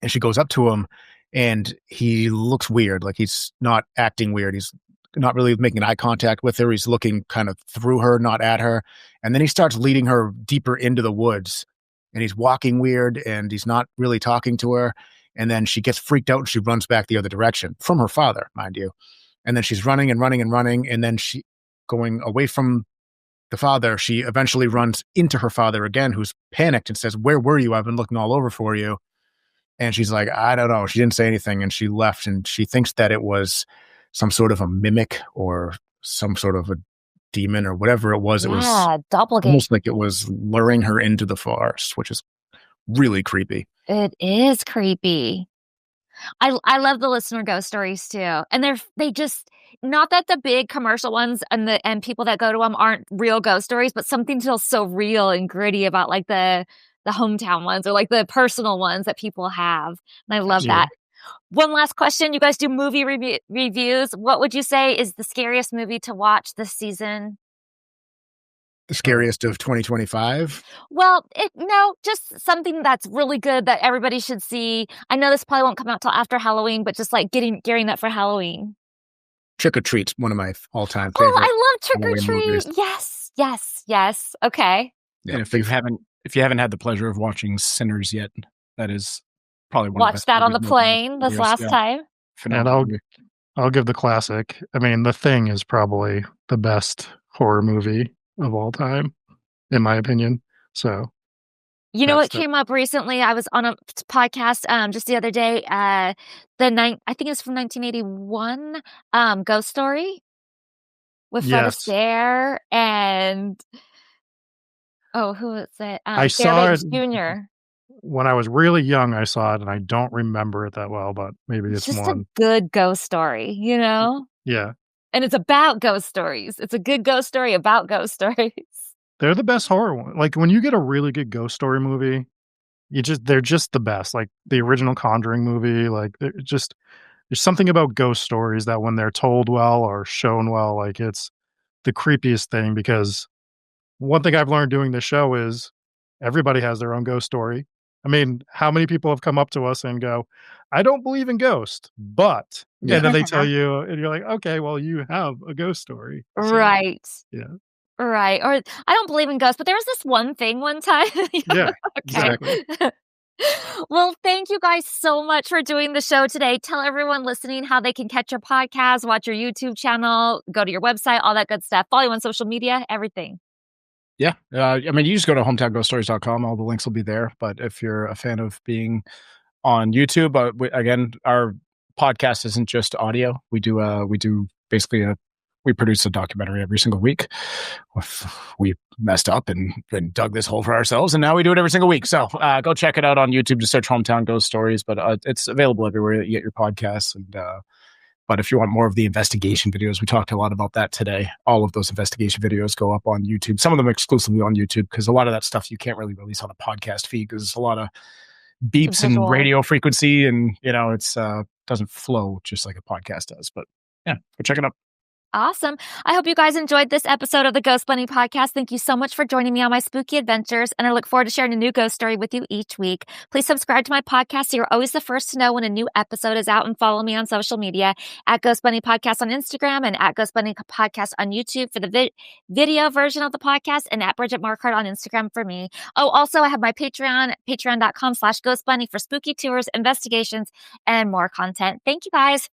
S3: and she goes up to him and he looks weird. Like he's not acting weird. He's not really making eye contact with her. He's looking kind of through her, not at her. And then he starts leading her deeper into the woods, and he's walking weird and he's not really talking to her. And then she gets freaked out and she runs back the other direction from her father, mind you. And then she's running and running and running. And then she going away from the father, she eventually runs into her father again, who's panicked and says, "Where were you? I've been looking all over for you." And she's like, "I don't know." She didn't say anything and she left, and she thinks that it was some sort of a mimic or some sort of a demon or whatever it was. It was
S1: doppelganger.
S3: Almost like it was luring her into the forest, which is really creepy.
S1: It is creepy. I love the listener ghost stories too. And they just, not that the big commercial ones and people that go to them aren't real ghost stories, but something feels so real and gritty about like the hometown ones or like the personal ones that people have. And I love that. One last question. You guys do movie reviews. What would you say is the scariest movie to watch this season?
S3: The scariest of 2025?
S1: Well, no, just something that's really good that everybody should see. I know this probably won't come out till after Halloween, but just like gearing up for Halloween.
S3: Trick or Treat's one of my all-time favorite.
S1: Oh, I love Trick or
S3: Halloween movies.
S1: Treat. Yes. Okay.
S3: Yeah,
S4: And if you haven't had the pleasure of watching Sinners yet, that is probably one of the
S1: Watch
S4: best
S1: that on the
S4: movies.
S1: plane this last time.
S2: And I'll give the classic. I mean, The Thing is probably the best horror movie of all time, in my opinion. So,
S1: you know what came up recently? I was on a podcast just the other day. I think it's from 1981, Ghost Story with Fred Astaire and who is it?
S2: I saw it
S1: Jr.
S2: when I was really young. I saw it, and I don't remember it that well. But maybe it's
S1: just
S2: one.
S1: A good ghost story, you know?
S2: Yeah.
S1: And it's about ghost stories. It's a good ghost story about ghost stories.
S2: They're the best horror one. Like when you get a really good ghost story movie, they're just the best. Like the original Conjuring movie, like there's something about ghost stories that when they're told well or shown well, like it's the creepiest thing. Because one thing I've learned doing this show is everybody has their own ghost story. I mean, how many people have come up to us and go, I don't believe in ghosts, but, and then they tell you, and you're like, okay, well, you have a ghost story. So,
S1: right.
S2: Yeah.
S1: Right. Or I don't believe in ghosts, but there was this one thing one time.
S2: Yeah, exactly.
S1: Well, thank you guys so much for doing the show today. Tell everyone listening how they can catch your podcast, watch your YouTube channel, go to your website, all that good stuff. Follow you on social media, everything.
S4: Yeah. I mean, you just go to hometownghoststories.com. All the links will be there. But if you're a fan of being on YouTube, again, our podcast isn't just audio. We do basically we produce a documentary every single week. We messed up and dug this hole for ourselves, and now we do it every single week. So go check it out on YouTube. Just search Hometown Ghost Stories, but it's available everywhere that you get your podcasts. And but if you want more of the investigation videos, we talked a lot about that today. All of those investigation videos go up on YouTube. Some of them exclusively on YouTube, because a lot of that stuff you can't really release on a podcast feed because it's a lot of beeps and radio frequency, and it's doesn't flow just like a podcast does. But yeah, go check it out.
S1: Awesome. I hope you guys enjoyed this episode of the Ghost Bunny Podcast. Thank you so much for joining me on my spooky adventures, and I look forward to sharing a new ghost story with you each week. Please subscribe to my podcast so you're always the first to know when a new episode is out, and follow me on social media at Ghost Bunny Podcast on Instagram and at Ghost Bunny Podcast on YouTube for the video version of the podcast, and at Bridget Marquardt on Instagram for me. Oh, also I have my Patreon, patreon.com/Ghost Bunny for spooky tours, investigations, and more content. Thank you guys.